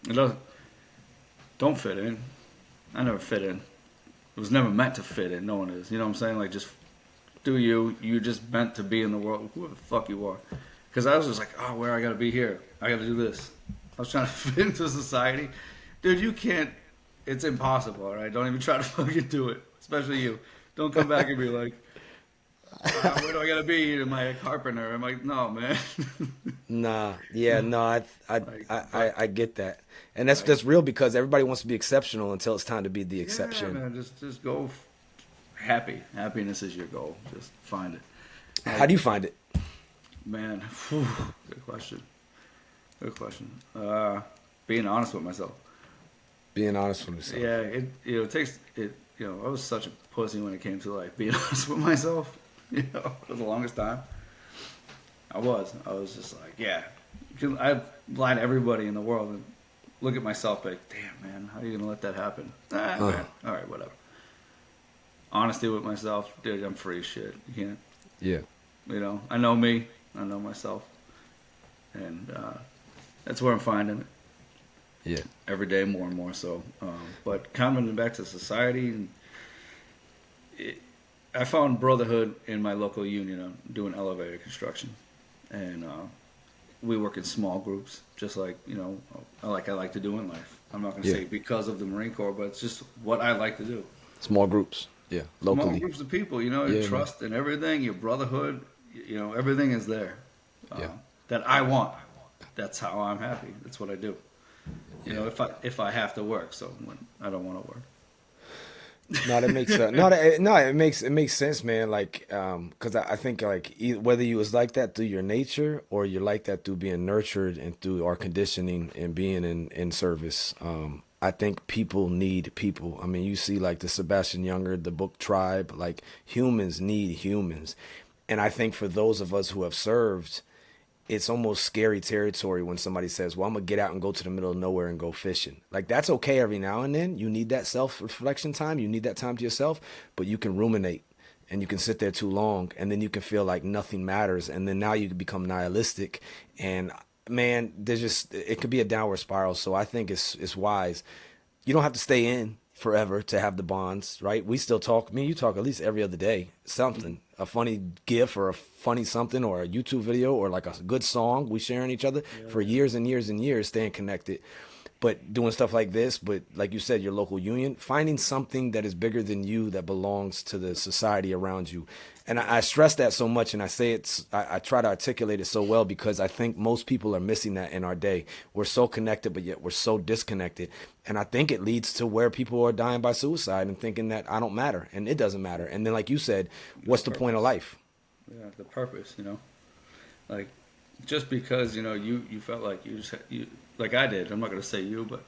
It doesn't. Don't fit in. I never fit in. It was never meant to fit in. No one is. You know what I'm saying? Like, just do you. You're just meant to be in the world, whoever the fuck you are. Because I was just like, oh, where I got to be here. I got to do this. I was trying to fit into society. Dude, you can't. It's impossible, all right? Don't even try to fucking do it. Especially you. Don't come back and be like, where do I got to be? Am I a carpenter? I'm like, no, man. Nah, yeah, no, I get that, and that's real because everybody wants to be exceptional until it's time to be the exception. Yeah, man, just go happy. Happiness is your goal. Just find it. How do you find it? Man, good question. Good question. Being honest with myself. Being honest with yourself. Yeah, it takes it. I was such a pussy when it came to like being honest with myself. For the longest time. I was just like, yeah. I lie to everybody in the world and look at myself like, damn, man, how are you going to let that happen? Man. All right, whatever. Honesty with myself, dude, I'm free as shit. You can't. Yeah. I know me. I know myself. And that's where I'm finding it. Yeah. Every day, more and more so. But coming back to society, I found brotherhood in my local union doing elevator construction. And we work in small groups, just like, I like to do in life. I'm not going to say because of the Marine Corps, but it's just what I like to do. Small groups, yeah, locally. Small groups of people, your trust and everything, your brotherhood, everything is there. That I want. That's how I'm happy. That's what I do. If I have to work, so when I don't want to work. No, that makes it makes sense, man. Like, because I think like whether you was like that through your nature or you're like that through being nurtured and through our conditioning and being in service. I think people need people. I mean, you see like the Sebastian Younger, the book Tribe. Like humans need humans, and I think for those of us who have served, it's almost scary territory when somebody says, well, I'm going to get out and go to the middle of nowhere and go fishing. Like, that's okay every now and then. You need that self-reflection time. You need that time to yourself. But you can ruminate and you can sit there too long and then you can feel like nothing matters. And then now you can become nihilistic. And, man, it could be a downward spiral. So I think it's wise. You don't have to stay in forever to have the bonds, right? We still talk. Me and you talk at least every other day. Something, a funny gif or a funny something or a YouTube video or like a good song we sharing each other for years and years and years, staying connected. But doing stuff like this, but like you said, your local union, finding something that is bigger than you that belongs to the society around you. And I stress that so much, and I say I try to articulate it so well because I think most people are missing that in our day. We're so connected, but yet we're so disconnected. And I think it leads to where people are dying by suicide and thinking that I don't matter and it doesn't matter. And then, like you said, what's the point of life? Yeah, the purpose, like just because you felt like you like I did. I'm not going to say you, but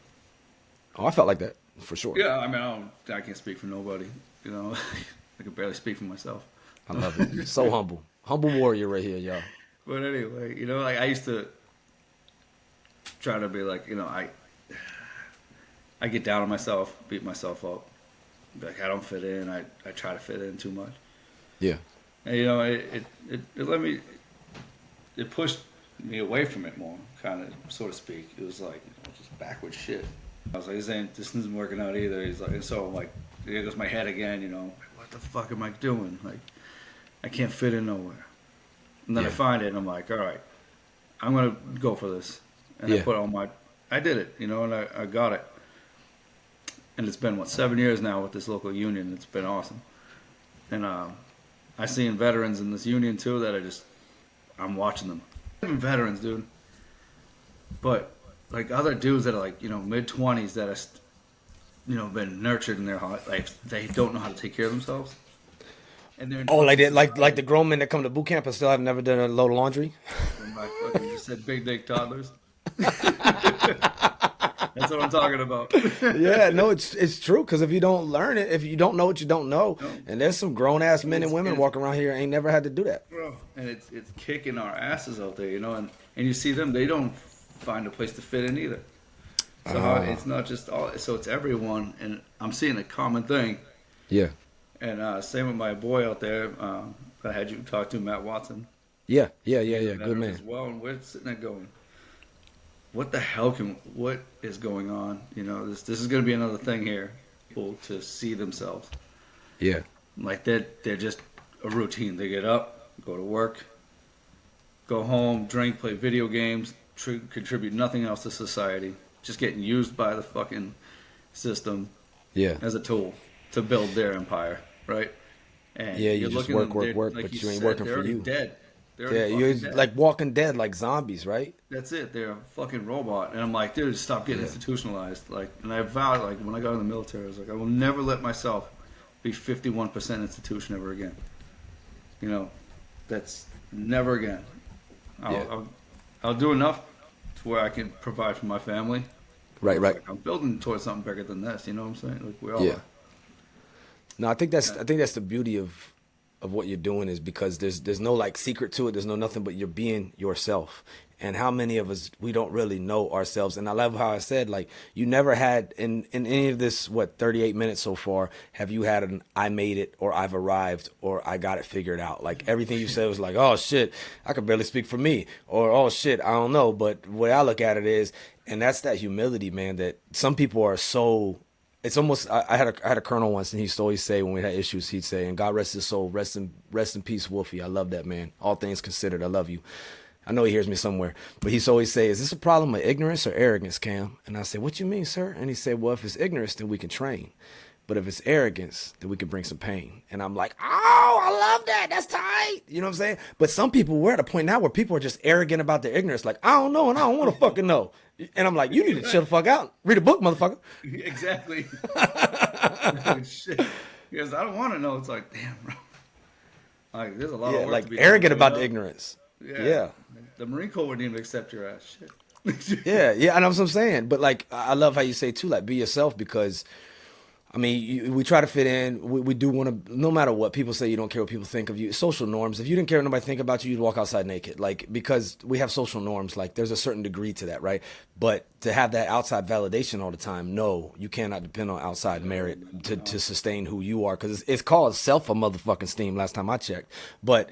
I felt like that for sure. Yeah, I mean I can't speak for nobody. I can barely speak for myself. I love it. So humble warrior right here, y'all. But anyway, like I used to try to be like, I get down on myself, beat myself up. Like I don't fit in. I try to fit in too much. Yeah. And it pushed me away from it more, kind of, so to speak. It was like just backward shit. I was like, this isn't working out either. He's like, and so I'm like, there goes my head again. What the fuck am I doing? Like, I can't fit in nowhere. And then I find it, and I'm like, all right, I'm gonna go for this. And I put on I did it, and I got it. and it's been what 7 years now with this local union. It's been awesome, and I seen veterans in this union too that I'm watching them. Even veterans, dude, but like other dudes that are like mid-20s that are been nurtured in their heart, like they don't know how to take care of themselves, and they're in Oh, like fucking that, like the society. grown men that come to boot camp and still have never done a load of laundry. And I fucking just said big dick toddlers. That's what I'm talking about. Yeah, no, it's true. Because if you don't learn it, if you don't know what you don't know, No, and there's some grown ass and men and women it's walking around here ain't never had to do that. bro, and it's kicking our asses out there, and you see them, they don't find a place to fit in either. So it's not just all, so it's everyone, and I'm seeing a common thing. Yeah, And same with my boy out there that I had you talk to, Matt Watson. He's a Good veteran man. as well, and we're sitting there going, what is going on? This is going to be another thing here. People to see themselves Yeah, like they're just a routine. They get up, go to work, go home, drink, play video games, contribute nothing else to society. Just getting used by the fucking system yeah, as a tool to build their empire, right? And yeah. You you're just looking at work, them, work, they're, work, like but you you ain't said, working they're for already you. dead. They're Yeah, already you're fucking dead. like Walking Dead, like zombies, right? That's it. They're a fucking robot. And I'm like, dude, stop getting Yeah. institutionalized. Like, and I vowed, like, when I got in the military, I was like, I will never let myself be 51% institution ever again. That's never again. I'll, Yeah. I'll, I'll do enough to where I can provide for my family. Right, But it's right. like, I'm building towards something bigger than this. You know what I'm saying? Like, we all Yeah. are. No, Yeah. I think that's the beauty of what you're doing is because there's no like secret to it. There's no nothing but you're being yourself. And how many of us we don't really know ourselves. And I love how I said like you never had in any of this 38 minutes so far have you had an I made it or I've arrived or I got it figured out. Like everything you said was like, "Oh shit, I could barely speak for me," or "Oh shit, I don't know." But the way I look at it is, and that's that humility, man, that some people are so it's almost I had a colonel once and he used to always say when we had issues he'd say, and God rest his soul, rest in peace, Wolfie, I love that man, all things considered, I love you. I know he hears me somewhere, but he used to always say, is this a problem of ignorance or arrogance, Cam? And I say, what you mean, sir? And he said, well, if it's ignorance then we can train, but if it's arrogance then we can bring some pain. And I'm like, oh, I love that, that's tight, you know what I'm saying? But some people, we're at a point now where people are just arrogant about their ignorance, like I don't know and I don't want to fucking know. And I'm like, you need to chill the fuck out. Read a book, motherfucker. Exactly. Shit. Because I don't want to know. It's like, damn, bro. Like, there's a lot of Yeah, work to like be done. arrogant So, about the ignorance. Yeah. Yeah. The Marine Corps wouldn't even accept your ass. Shit. Yeah, I know what I'm saying. But like, I love how you say too, like, be yourself because, I mean, we try to fit in. We do want to, no matter what people say, you don't care what people think of you. Social norms. If you didn't care what nobody think about you, you'd walk outside naked. Like, because we have social norms, like, there's a certain degree to that, right? But to have that outside validation all the time, no, you cannot depend on outside merit to sustain who you are. Because it's called self a motherfucking steam last time I checked. But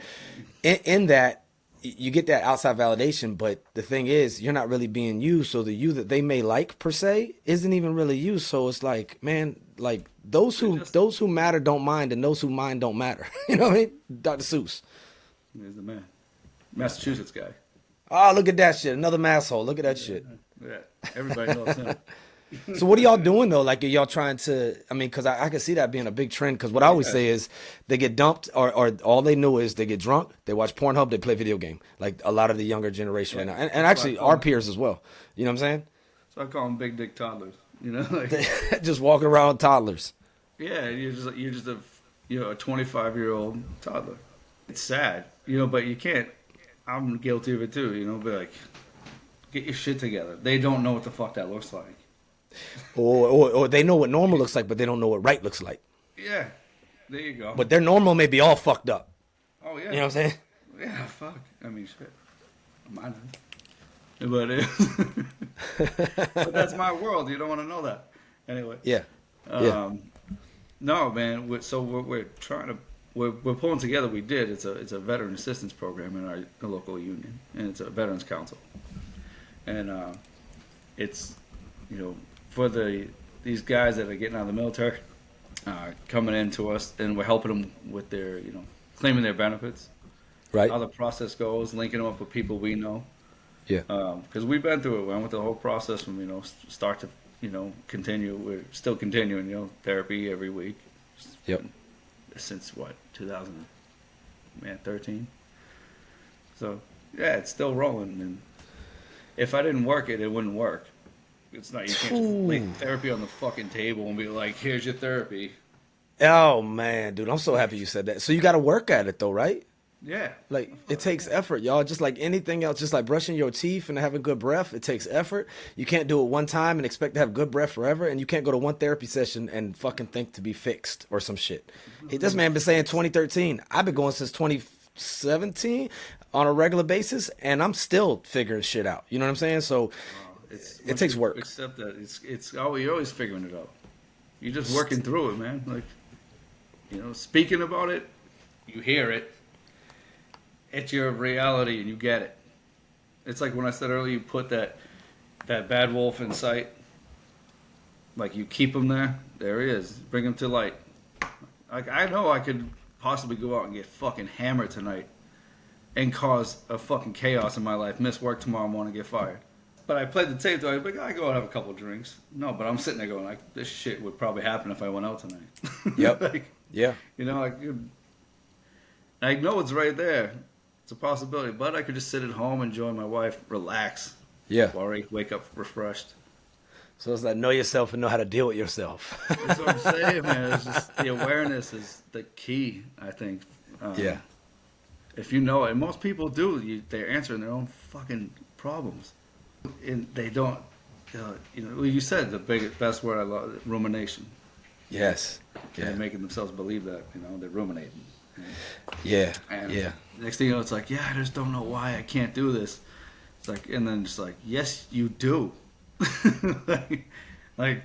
in that, you get that outside validation, but the thing is, you're not really being you. So the you that they may like per se isn't even really you. So it's like, man, like those who matter don't mind, and those who mind don't matter. You know what I mean? Dr. Seuss. He's the man. Massachusetts guy. Oh, look at that shit. Another masshole. Look at that shit. Yeah. Everybody knows him. So what are y'all doing though? Like, are y'all trying to? I mean, because I can see that being a big trend. Because what I always Yeah. say is, they get dumped, or all they know is they get drunk, they watch Pornhub, they play video game. Like a lot of the younger generation right now, and That's why I actually call our him. peers as well. You know what I'm So I call them big dick toddlers. Like, saying? Just walking around toddlers. yeah, you're just a 25-year-old toddler. It's sad, but you can't. I'm guilty of it too, but like, get your shit together. They don't know what the fuck that looks like. Or they know what normal looks like, but they don't know what right looks like. Yeah, there you go. But their normal may be all fucked up. Oh yeah, You know what I'm saying? yeah, fuck. I mean, shit. Mine is. But but that's my world. You don't want to know that. Anyway. Yeah. Yeah. No, man. So we're trying to we're pulling together. We did. It's a veteran assistance program in our local union, and it's a veterans council, and it's for these guys that are getting out of the military, coming into us, and we're helping them with their claiming their benefits, Right. how the process goes, linking them up with people we know. Yeah. Because we've been through it. We went through the whole process from start to continue. We're still continuing, therapy every week. Yep. Since what, 2013. So yeah, it's still rolling. And if I didn't work it, it wouldn't work. It's not, you can't just lay Ooh. therapy on the fucking table and be like, here's your therapy. Oh man, dude, I'm so happy you said that. So you got to work at it though, right? Yeah. Like it Fuck takes yeah. effort, y'all. Just like anything else, just like brushing your teeth and having good breath, it takes effort. You can't do it one time and expect to have good breath forever, and you can't go to one therapy session and fucking think to be fixed or some shit. This Nothing's man been saying fixed. 2013. I've been going since 2017 on a regular basis, and I'm still figuring shit out. You know what I'm saying? So It's it once takes you work. accept that, it's always, you're always figuring it out. You're just working through it, man. Like, speaking about it, you hear it, it's your reality, and you get it. It's like when I said earlier, you put that bad wolf in sight, like you keep him there. There he is. Bring him to light. Like I know I could possibly go out and get fucking hammered tonight and cause a fucking chaos in my life. Miss work tomorrow morning, get fired. But I played the tape. I'd be like, I go out and have a couple of drinks. No, but I'm sitting there going like, this shit would probably happen if I went out tonight. Yep. Like, Yeah. like I know it's right there. It's a possibility, but I could just sit at home, enjoy my wife, relax, Yeah. worry, wake up refreshed. So it's like know yourself and know how to deal with yourself. That's what I'm saying, man. It's just the awareness is the key, I think. Yeah. If you know it, and most people do, they're answering their own fucking problems, and they don't. Well, you said the best word I love, rumination. Yes. And they're Yeah. making themselves believe that, they're ruminating. Yeah. And Yeah. next thing you know, it's like, yeah, I just don't know why I can't do this. It's like, and then it's like, yes, you do. like,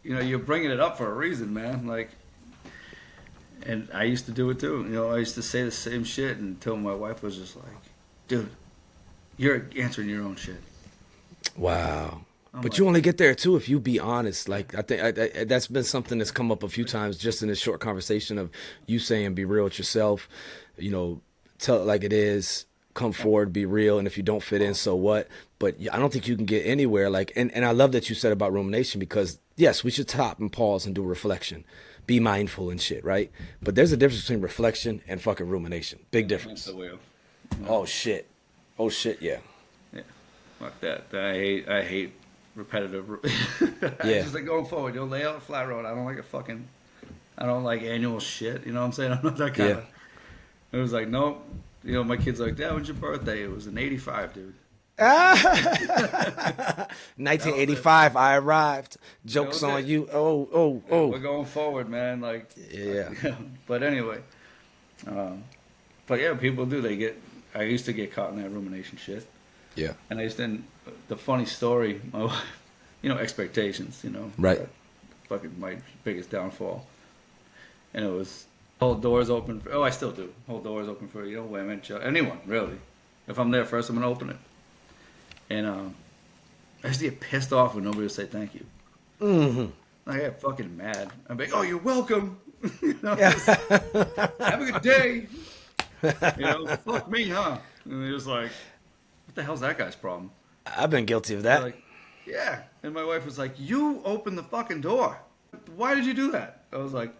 you're bringing it up for a reason, man. Like, and I used to do it too. I used to say the same shit until my wife was just like, dude, you're answering your own shit. Wow. I'm But like, you only get there too if you be honest. Like I think that's been something that's come up a few times just in this short conversation of you saying be real with yourself, tell it like it is, come forward, be real, and if you don't fit in, so what? But I don't think you can get anywhere. Like, and I love that you said about rumination because yes, we should stop and pause and do reflection, be mindful and shit, right? But there's a difference between reflection and fucking rumination. Big That's difference. the wheel. Oh shit. Oh shit. Yeah. Yeah, fuck that. I hate repetitive. I Yeah. just like going forward. Lay out a flat road. I don't like annual shit. You know what I'm saying? I'm not that kind Yeah. of. It was like, nope. My kid's like, Dad, when's your birthday? It was in '85, dude. Ah! That was it. 1985, I arrived. That Jokes was on it. you. Oh, oh, We're oh. going forward, man. Like, Yeah. but anyway. Um, but yeah, people do. I used to get caught in that rumination shit. Yeah. And the funny story, my wife, expectations, Right. fucking my biggest downfall. And it was hold doors open I still do. Hold doors open for, women, anyone, really. If I'm there first, I'm going to open it. And I used to get pissed off when nobody would say thank you. Mm-hmm. I get fucking mad. I'm like, oh, you're welcome. Yeah. Just, have a good day. Fuck me, huh? And they're just like, what the hell's that guy's problem? I've been guilty of They're that. like, yeah. And my wife was like, you opened the fucking door. Why did you do that? I was like,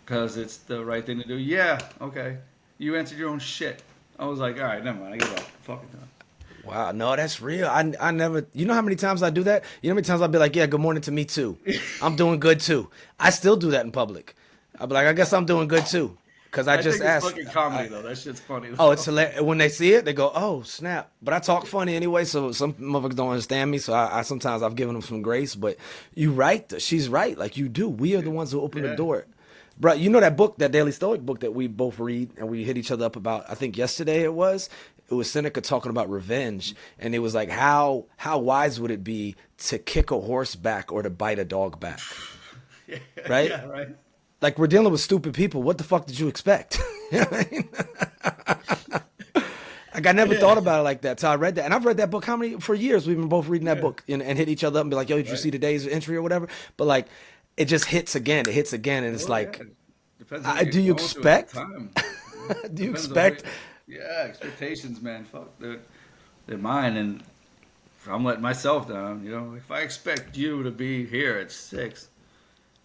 because it's the right thing to do. Yeah, okay. You answered your own shit. I was like, all right, never mind. I give up. Fucking time. Wow. No, that's real. I never, you know how many times I do that? You know how many times I'll be like, yeah, good morning to me too. I'm doing good too. I still do that in public. I'll be like, I guess I'm doing good too. Because I I just think it's asked. fucking comedy, though. That shit's funny. Oh, it's hilarious. When they see it, they go, "Oh, snap!" But I talk funny anyway, so some motherfuckers don't understand me. So I sometimes I've given them some grace. But you right, she's right. Like you do. We are the ones who open the Yeah. door, bro. You know that book, that Daily Stoic book that we both read and we hit each other up about. I think yesterday it was. It was Seneca talking about revenge, and it was like how wise would it be to kick a horse back or to bite a dog back, Yeah, right? yeah, right. Like we're dealing with stupid people. What the fuck did you expect? You know what I mean? Like I never Yeah. thought about it like that. So I read that, and I've read that book how many for years. We've been both reading that Yeah. book and hit each other up and be like, "Yo, did you Right. see today's entry or whatever?" But like, it just hits again. It hits again, and it's Well, yeah. like, Depends on what do you're you going through at expect? the time. Do you Depends on what expect? yeah, expectations, man. Fuck, they're mine, and I'm letting myself down. You know, if I expect you to be here at 6,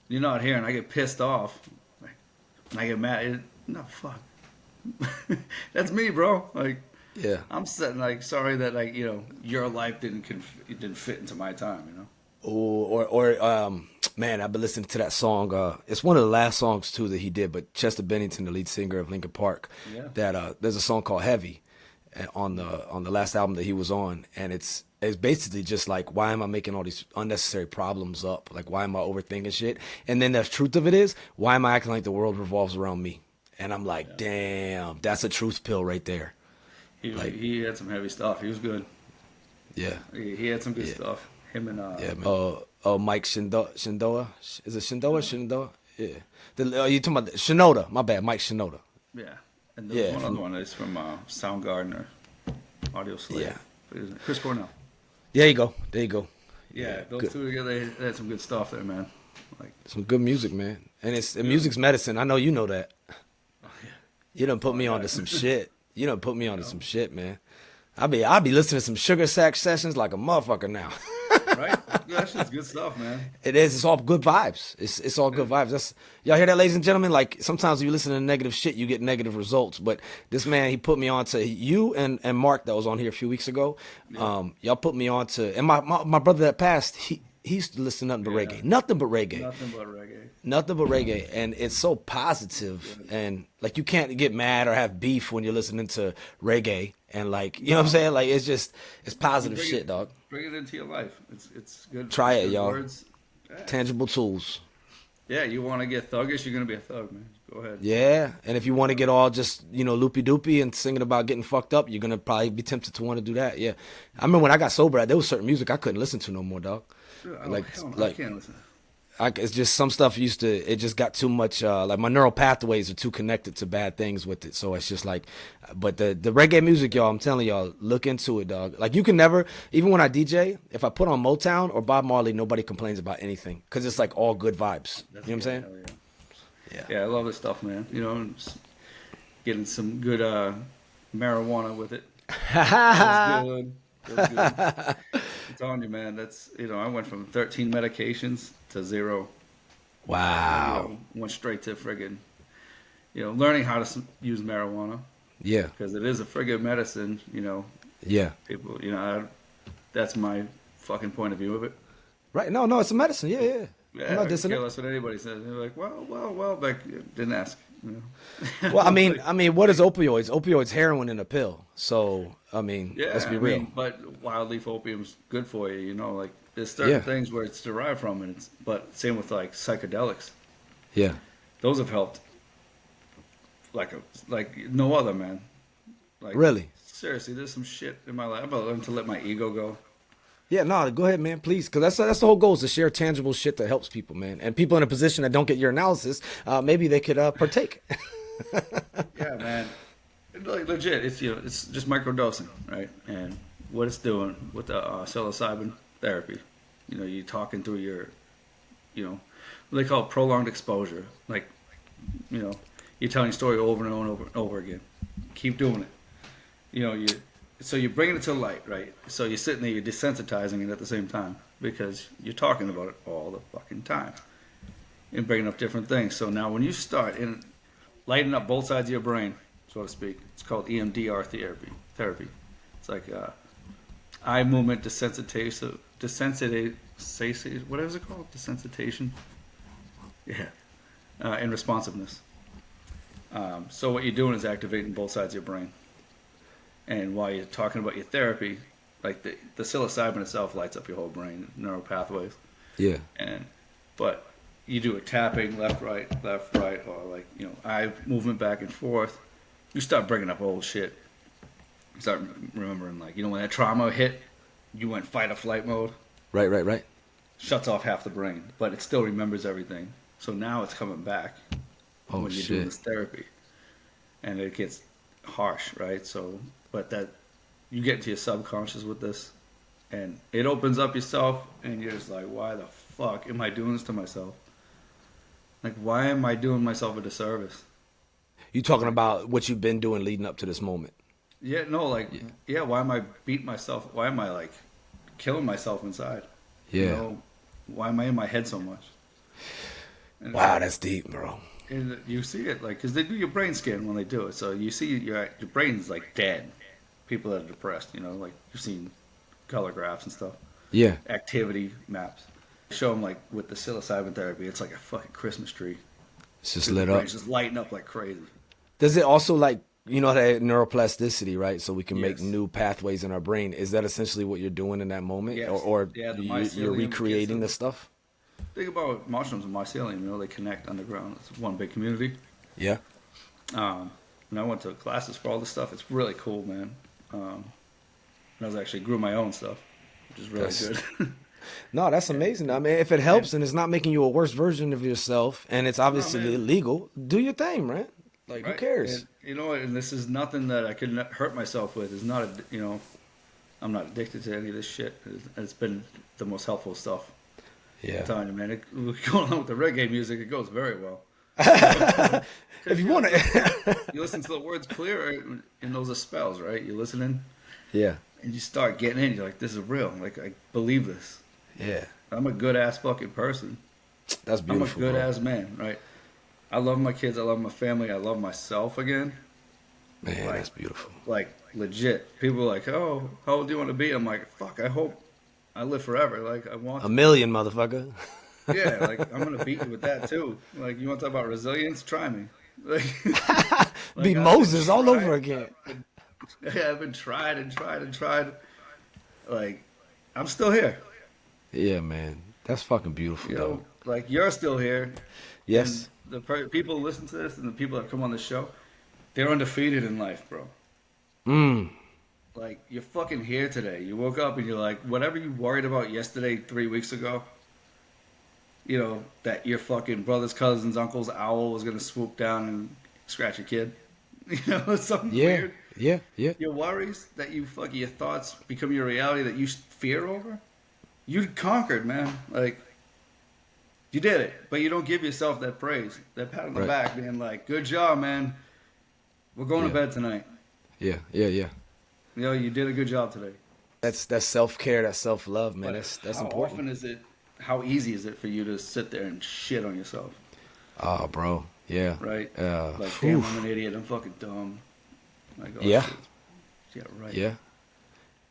you're not here, and I get pissed off, like, and I get mad. No, fuck. That's me, bro. Like, Yeah. I'm sitting like sorry that like your life didn't fit into my time. You know. Man, I've been listening to that song. It's one of the last songs too that he did. But Chester Bennington, the lead singer of Linkin Park, Yeah. that there's a song called "Heavy" on the last album that he was on, and it's basically just like, why am I making all these unnecessary problems up? Like, why am I overthinking shit? And then the truth of it is, why am I acting like the world revolves around me? And I'm like, Yeah. damn, that's a truth pill right there. Like, He had some heavy stuff. He was good. yeah, He had some good yeah, stuff. Him and yeah, man. Mike Shindoa, is it Shindoa? Shindoa, yeah. You talking about Shinoda? My bad, Mike Shinoda. yeah. And there was Yeah, one other one that's from Soundgarden or Audio Slave. yeah. Chris Cornell. There you go. There you go. Yeah, Yeah, those good. two together, they had some good stuff there, man. Like, Some good music, man. And yeah. music's medicine. I know you know that. Oh, yeah. You done put Oh, me yeah. onto some shit. You done put me You onto know, some shit, man. I be listening to some Sugar Sack sessions like a motherfucker now. right? Yeah, that shit's good stuff, man. It is. It's all good vibes. It's all Yeah. good vibes. That's y'all hear that, ladies and gentlemen. Like sometimes when you listen to negative shit, you get negative results. But this man, he put me on to you and Mark that was on here a few weeks ago. Yeah. Y'all put me on to, and my brother that passed, he used to listen to nothing but Yeah. reggae, nothing but reggae. Nothing but reggae. Nothing but reggae, and it's so positive, Good. and like you can't get mad or have beef when you're listening to reggae, and like you know what I'm No. saying, like it's You positive shit, dog. bring it into your life. It's good. Try It's it, good y'all. words. Yeah. Tangible tools. Yeah, you want to get thuggish, you're gonna be a thug, man. Go ahead. Yeah, and if you want to get all just loopy doopy and singing about getting fucked up, you're gonna probably be tempted to want to do that. Yeah, I remember when I got sober, there was certain music I couldn't listen to no more, dog. Oh Like hell no, I like can't listen. it's just some stuff it just got too much, like my neural pathways are too connected to bad things with it. So it's just like, but the reggae music, y'all, I'm telling y'all, look into it, dog. Like you can never, even when I DJ, if I put on Motown or Bob Marley, nobody complains about anything because it's like all good vibes. That's You know what I'm good. saying? Hell yeah. Yeah. Yeah, I love this stuff, man. Just getting some good marijuana with it. Feels good. Feels good. I'm telling you, man. That's I went from 13 medications to 0. Wow. Went straight to friggin' learning how to use marijuana Yeah. because it is a friggin' medicine. Yeah. People, that's my fucking point of view of it. Right. No, it's a medicine. Yeah, yeah. I'm Yeah, not I could dissing care it. less what anybody says. They're like, well, back didn't ask. Well, Like, I mean, what is opioids? Opioids, heroin in a pill. So, I mean, yeah, let's be real. but wild leaf opium's good for you. Like there's certain Yeah. things where it's derived from, and but same with like psychedelics. Yeah. Those have helped like no other, man. Like Really? seriously, there's some shit in my life. I've learned to let my ego go. Yeah, no, go ahead, man, please, because that's the whole goal is to share tangible shit that helps people, man. And people in a position that don't get your analysis, maybe they could partake. Yeah, man. Like legit, it's just microdosing, right? And what it's doing with the psilocybin therapy, you talking through your, what they call it prolonged exposure. Like, you're telling your story over and over and over again. Keep doing it. So you're bringing it to light, right? So you're sitting there, you're desensitizing it at the same time because you're talking about it all the fucking time and bringing up different things. So now when you start lighting up both sides of your brain, so to speak, it's called EMDR therapy. It's like eye movement desensitization, whatever is it called? Desensitization. Yeah, and responsiveness. So what you're doing is activating both sides of your brain. And while you're talking about your therapy, like the psilocybin itself lights up your whole brain, neural pathways. Yeah. But you do a tapping left, right, or like eye movement back and forth. You start bringing up old shit. You start remembering when that trauma hit, you went fight or flight mode. Right. Shuts off half the brain, but it still remembers everything. So now it's coming back Oh, when you're shit. doing this therapy, and it gets harsh, right? So, but that you get into your subconscious with this, and it opens up yourself, and you're just like, why the fuck am I doing this to myself? Like, why am I doing myself a disservice? You talking about what you've been doing leading up to this moment? Yeah, no, Yeah. yeah, why am I beating myself? Why am I like killing myself inside. You Yeah. know, why am I in my head so much? And Wow, that's deep, bro. And you see it like because they do your brain scan when they do it, so you see your brain's like dead. People that are depressed, you know, like you've seen color graphs and stuff, Yeah. activity maps. Show them like with the psilocybin therapy, it's like a fucking Christmas tree. It's just People's lit up. brains just lighting up like crazy. Does it also like that neuroplasticity, right? So we can make Yes, new pathways in our brain. Is that essentially what you're doing in that moment, or, yes, or yeah. The you're mycelium gets recreating to the stuff? think about mushrooms and mycelium. You know, they connect underground. It's one big community. Yeah. And I went to classes for all this stuff. It's really cool, man. And I was actually grew my own stuff, which is really That's good. No, that's amazing. I mean, if it and helps and it's not making you a worse version of yourself, and it's no, obviously man, illegal, do your thing, man. Like, who right? cares? And you know, and this is nothing that I could hurt myself with. It's not, I'm not addicted to any of this shit. It's been the most helpful stuff. I'm Yeah. telling you, man. Going on with the reggae music, it goes very well. You know, If because you want to. you listen to the words clear, and those are spells, right? You're listening, Yeah. and you start getting in. You're like, this is real. Like I believe this. Yeah. I'm a good ass fucking person. That's I'm a beautiful, good bro. ass man, right? I love my kids. I love my family. I love myself again. Man, Like, that's beautiful. like legit. People are like, oh, how old do you want to be? I'm like, fuck. I hope I live forever. Like I want A to. million, motherfucker. Yeah, like I'm gonna beat you with that too. Like you want to talk about resilience? Try me. Like, Be like I've been Moses all tried. over again. I've been tried and tried and tried. Like I'm still here. Yeah, man. That's fucking beautiful, You dog. know, like you're still here, and Yes. the people who listen to this and the people that come on the show, they're undefeated in life, bro. Mm. Like you're fucking here today. You woke up and you're like, whatever you worried about yesterday, 3 weeks ago. You know that your fucking brothers, cousins, uncles, owl was gonna swoop down and scratch a kid. You know, something Yeah. weird. Yeah. Yeah. Your worries that you fucking your thoughts become your reality that you fear over. You conquered, man. Like you did it, but you don't give yourself that praise, that pat on the Right. back, being like, "Good job, man. We're going to Yeah. bed tonight. Yeah. Yeah. Yeah. You know, you did a good job today." That's self care. That's self love, man. But That's how important. often is it? How easy is it for you to sit there and shit on yourself, Oh, bro. Yeah. right? Like, Phew. damn, I'm an idiot. I'm fucking dumb. Like, oh Yeah. shit. Yeah, right. Yeah. Yeah,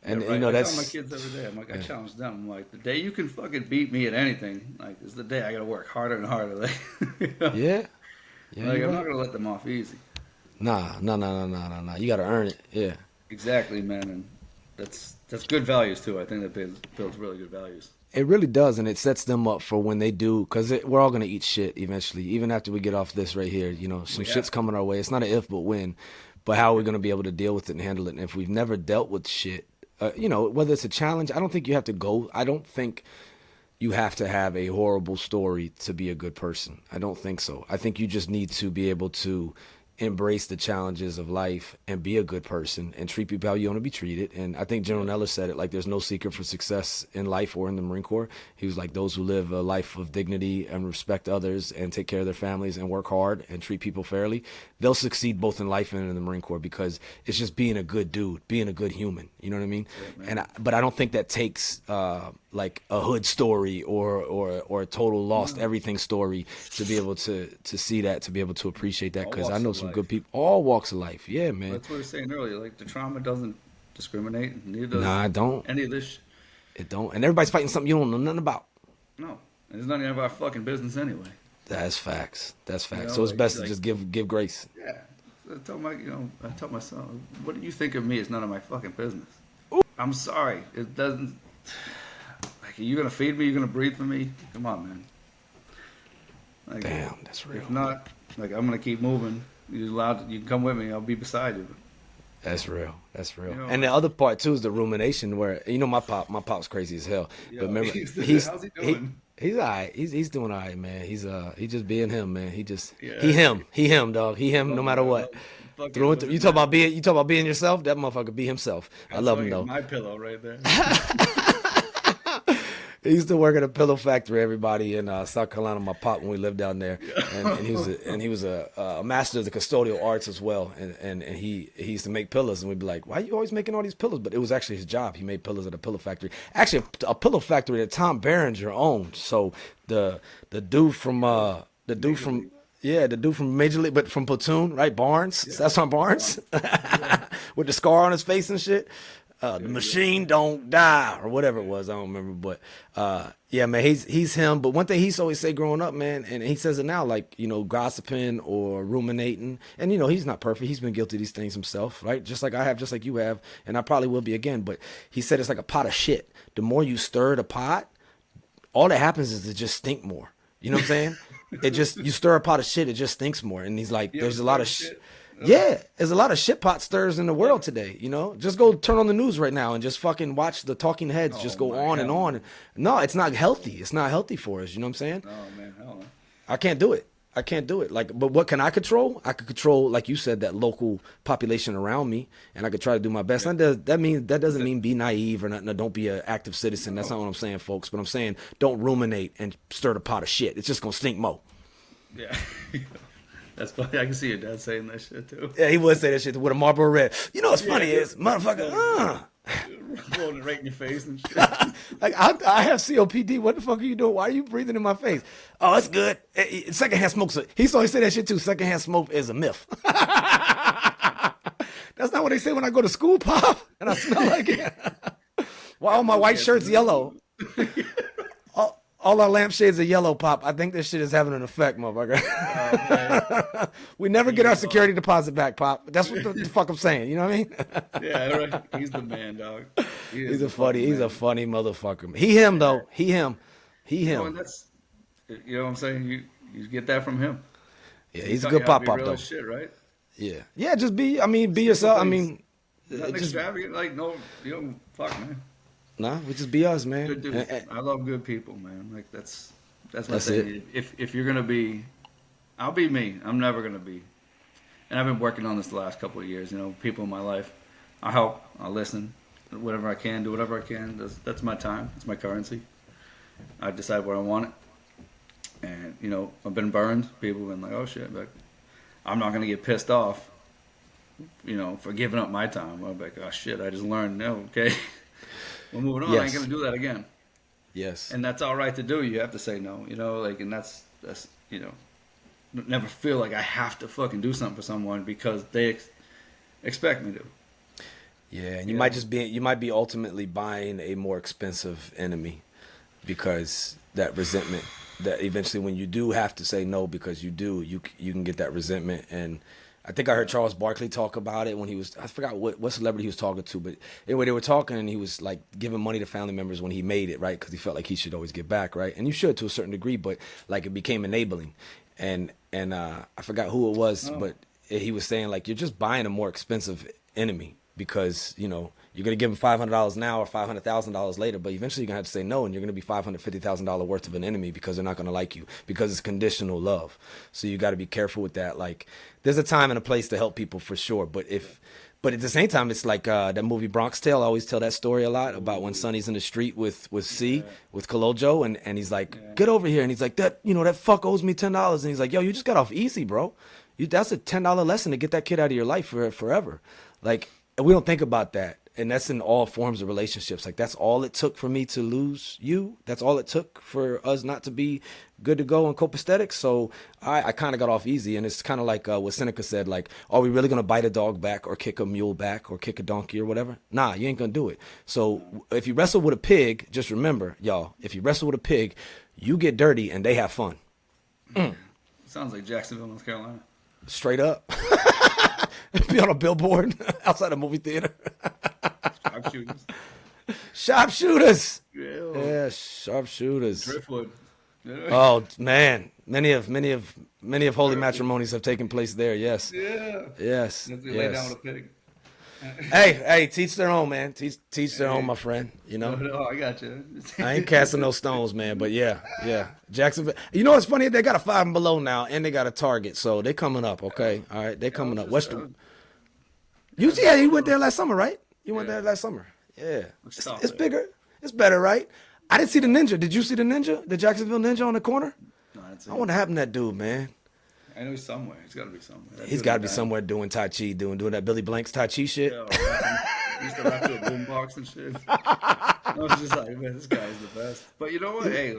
And right. I tell my that's kids every day. I'm like, I yeah. challenge them. I'm like, the day you can fucking beat me at anything, like, is the day I gotta work harder and harder. Like, you know? Yeah. Yeah. Like You're I'm not right. gonna let them off easy. Nah. No. No. No. No. No. No. You gotta earn it. Yeah. Exactly, man. And that's good values too. I think that builds really good values. It really does, and it sets them up for when they do, because we're all gonna eat shit eventually. Even after we get off this right here, some We shit's have to. coming our way. It's not an if, but when. But how are we gonna be able to deal with it and handle it? And if we've never dealt with shit, whether it's a challenge, I don't think you have to go. I don't think you have to have a horrible story to be a good person. I don't think so. I think you just need to be able to embrace the challenges of life and be a good person and treat people how you want to be treated. And I think General Yep. Nellis said it, like, there's no secret for success in life or in the Marine Corps. He was like, those who live a life of dignity and respect others and take care of their families and work hard and treat people fairly, they'll succeed both in life and in the Marine Corps, because it's just being a good dude, being a good human. You know what I mean? That's it, man. But I don't think that takes like a hood story or a total lost No, everything story to be able to see that, to be able to appreciate that, all because I walks know of some good life. people, all walks of life. Yeah, man. That's what I was saying earlier. Like the trauma doesn't discriminate, and neither Nah, does I don't. any of this. It don't. And everybody's fighting something you don't know nothing about. No, and it's none of our fucking business anyway. That's facts. That's You facts. know, So it's best to like just give grace. yeah. So I tell my son, what do you think of me? It's none of my fucking business. I'm sorry. It doesn't. Like, are you gonna feed me? You gonna breathe for me? Come on, man. Like, Damn, that's real. if not, like, I'm gonna keep moving. You allowed? You can come with me. I'll be beside you. That's real. That's real. You know, And the other part too is the rumination, where my pop's crazy as hell. But yo, remember, how's he doing? he's all right. He's doing all right, man. He just being him, man. Yeah, He him, dog. He him no love it. matter I what. love fucking Through and through. living that. You talk about being yourself. That motherfucker be himself. I That's love him fucking though. my pillow right there. He used to work at a pillow factory. Everybody in South Carolina, my pop when we lived down there, and he was a master of the custodial arts as well. And he used to make pillows, and we'd be like, "Why are you always making all these pillows?" But it was actually his job. He made pillows at a pillow factory. Actually, a pillow factory that Tom Berenger owned. So the dude from the dude Major from League. yeah, the dude from Major League, but from Platoon, right? Barnes. Yeah. That's on Barnes Yeah. with the scar on his face and shit. The Yeah. Yeah. machine don't die or whatever it was. I don't remember, but yeah, man, he's him. But one thing he's always say growing up, man, and he says it now, like gossiping or ruminating, and he's not perfect. He's been guilty of these things himself, right? Just like I have, just like you have, and I probably will be again. But he said it's like a pot of shit. The more you stir the pot, all that happens is it just stink more. You know what I'm saying? It just you stir a pot of shit, it just stinks more. And he's like, You ever there's a lot stirred of shit? yeah, there's a lot of shit pot stirs in the Yeah. world today. Just go turn on the news right now and just fucking watch the talking heads just Oh go my on and hell no. on. No, it's not healthy. It's not healthy for us. You know what I'm saying? Oh man, hell no. I can't do it. I can't do it. Like, but what can I control? I could control, like you said, that local population around me, and I could try to do my best. Yeah. That doesn't That- mean be naive or nothing. Or don't be an active citizen. That's no. not what I'm saying, folks. But I'm saying don't ruminate and stir the pot of shit. It's just gonna stink mo. Yeah. That's funny. I can see your dad saying that shit too. Yeah, he would say that shit with a Marlboro Red. You know what's Yeah, funny yeah. is, motherfucker, Rolling it right in your face and shit. like I have COPD. What the fuck are you doing? Why are you breathing in my face? Oh, it's good. Secondhand smoke's he's always say that shit too. Secondhand smoke is a myth. That's not what they say when I go to school, Pop, and I smell like it. Why all my white shirts yellow? All our lampshades are yellow, Pop. I think this shit is having an effect, motherfucker. Oh, man. We never get our security deposit back, Pop. That's what the fuck I'm saying. You know what I mean? Yeah, right. He's the man, dog. He is He's the a funny, fucking he's a man. funny motherfucker. He him though. He him. He And him. that's, you know what I'm saying? You get that from him. Yeah, He he's a taught you good how to pop be pop real though. as shit, right? Yeah, yeah. Just be. I mean, be Simple yourself. I things. mean, Nothing just extravagant. Like no, you don't fuck, man. nah. We just be us, man. Good dude. I love good people, man. Like that's my That's thing. it. If you're gonna be, I'll be me. I'm never gonna be. And I've been working on this the last couple of years. People in my life. I help. I listen. Whatever I can, do whatever I can. That's my time. It's my currency. I decide what I want it. And I've been burned. People have been like, "Oh shit," but I'm not gonna get pissed off. For giving up my time. I'll be like, "Oh shit," I just learned. No, okay. We're moving on. I ain't Yes. gonna do that again. Yes. And that's all right to do. You have to say no, and that's never feel like I have to fucking do something for someone because they expect me to. Yeah, and You you might be ultimately buying a more expensive enemy because that resentment that eventually when you do have to say no because you can get that resentment. And I think I heard Charles Barkley talk about it when I forgot what celebrity he was talking to, but anyway, they were talking and he was like giving money to family members when he made it, right? Because he felt like he should always give back, right? And you should to a certain degree, but like it became enabling. And I forgot who it was, Oh, but he was saying like you're just buying a more expensive enemy because you're gonna give him $500 now or $500,000 later, but eventually you're gonna have to say no, and you're gonna be $550,000 worth of an enemy because they're not gonna like you because it's conditional love. So you got to be careful with that. Like, there's a time and a place to help people for sure, but at the same time, it's like that movie Bronx Tale. I always tell that story a lot about when Sonny's in the street with C, yeah, with Kalojo, and he's like, yeah, get over here. And he's like, that fuck owes me $10. And he's like, yo, you just got off easy, bro. That's a $10 lesson to get that kid out of your life forever. Like, we don't think about that. And that's in all forms of relationships. Like, that's all it took for me to lose you. That's all it took for us not to be good to go and copacetic. So I kind of got off easy. And it's kind of like what Seneca said, like, are we really going to bite a dog back or kick a mule back or kick a donkey or whatever? Nah, you ain't going to do it. So if you wrestle with a pig, just remember, y'all, if you wrestle with a pig, you get dirty and they have fun. sounds like Jacksonville, North Carolina. Straight up. Be on a billboard outside a movie theater. Sharpshooters. Sharpshooters. Yeah, Yeah, sharpshooters. Driftwood. Yeah. Oh man, many of holy matrimonies have taken place there. Yes, Yeah. yes, They lay down yes. with a pig. Hey, teach their own, man. Teach their own, my friend. No, I got you. I ain't casting no stones, man. But yeah. Jacksonville. You know what's funny? They got a 5 and below now, and they got a Target, so they coming up. Okay, all right, they coming up. You went there last summer, right? You went Yeah. there last summer. Yeah, Stop it's it. bigger. It's better, right? I didn't see the ninja. Did you see the ninja? The Jacksonville ninja on the corner? No, that's I it. wonder what happened to that dude, man. I know he's somewhere. He's got to be somewhere. That He's dude got to ain't be dying. somewhere doing Tai Chi, doing that Billy Blanks Tai Chi shit. Yeah, rapping. He used to rap to a boombox and shit. I was just like, man, this guy's the best. But you know what? Hey,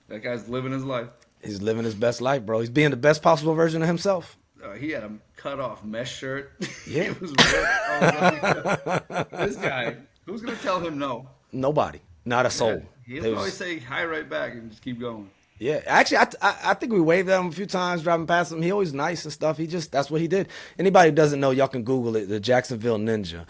that guy's living his life. He's living his best life, bro. He's being the best possible version of himself. He had a cut off mesh shirt. Yeah. It was ripped. I was like, this guy, who's gonna tell him no? Nobody, not a soul. He'll There probably was- say hi right back and just keep going. yeah, actually, I think we waved at him a few times driving past him. He always nice and stuff. He just that's what he did. Anybody who doesn't know, y'all can Google it. The Jacksonville Ninja.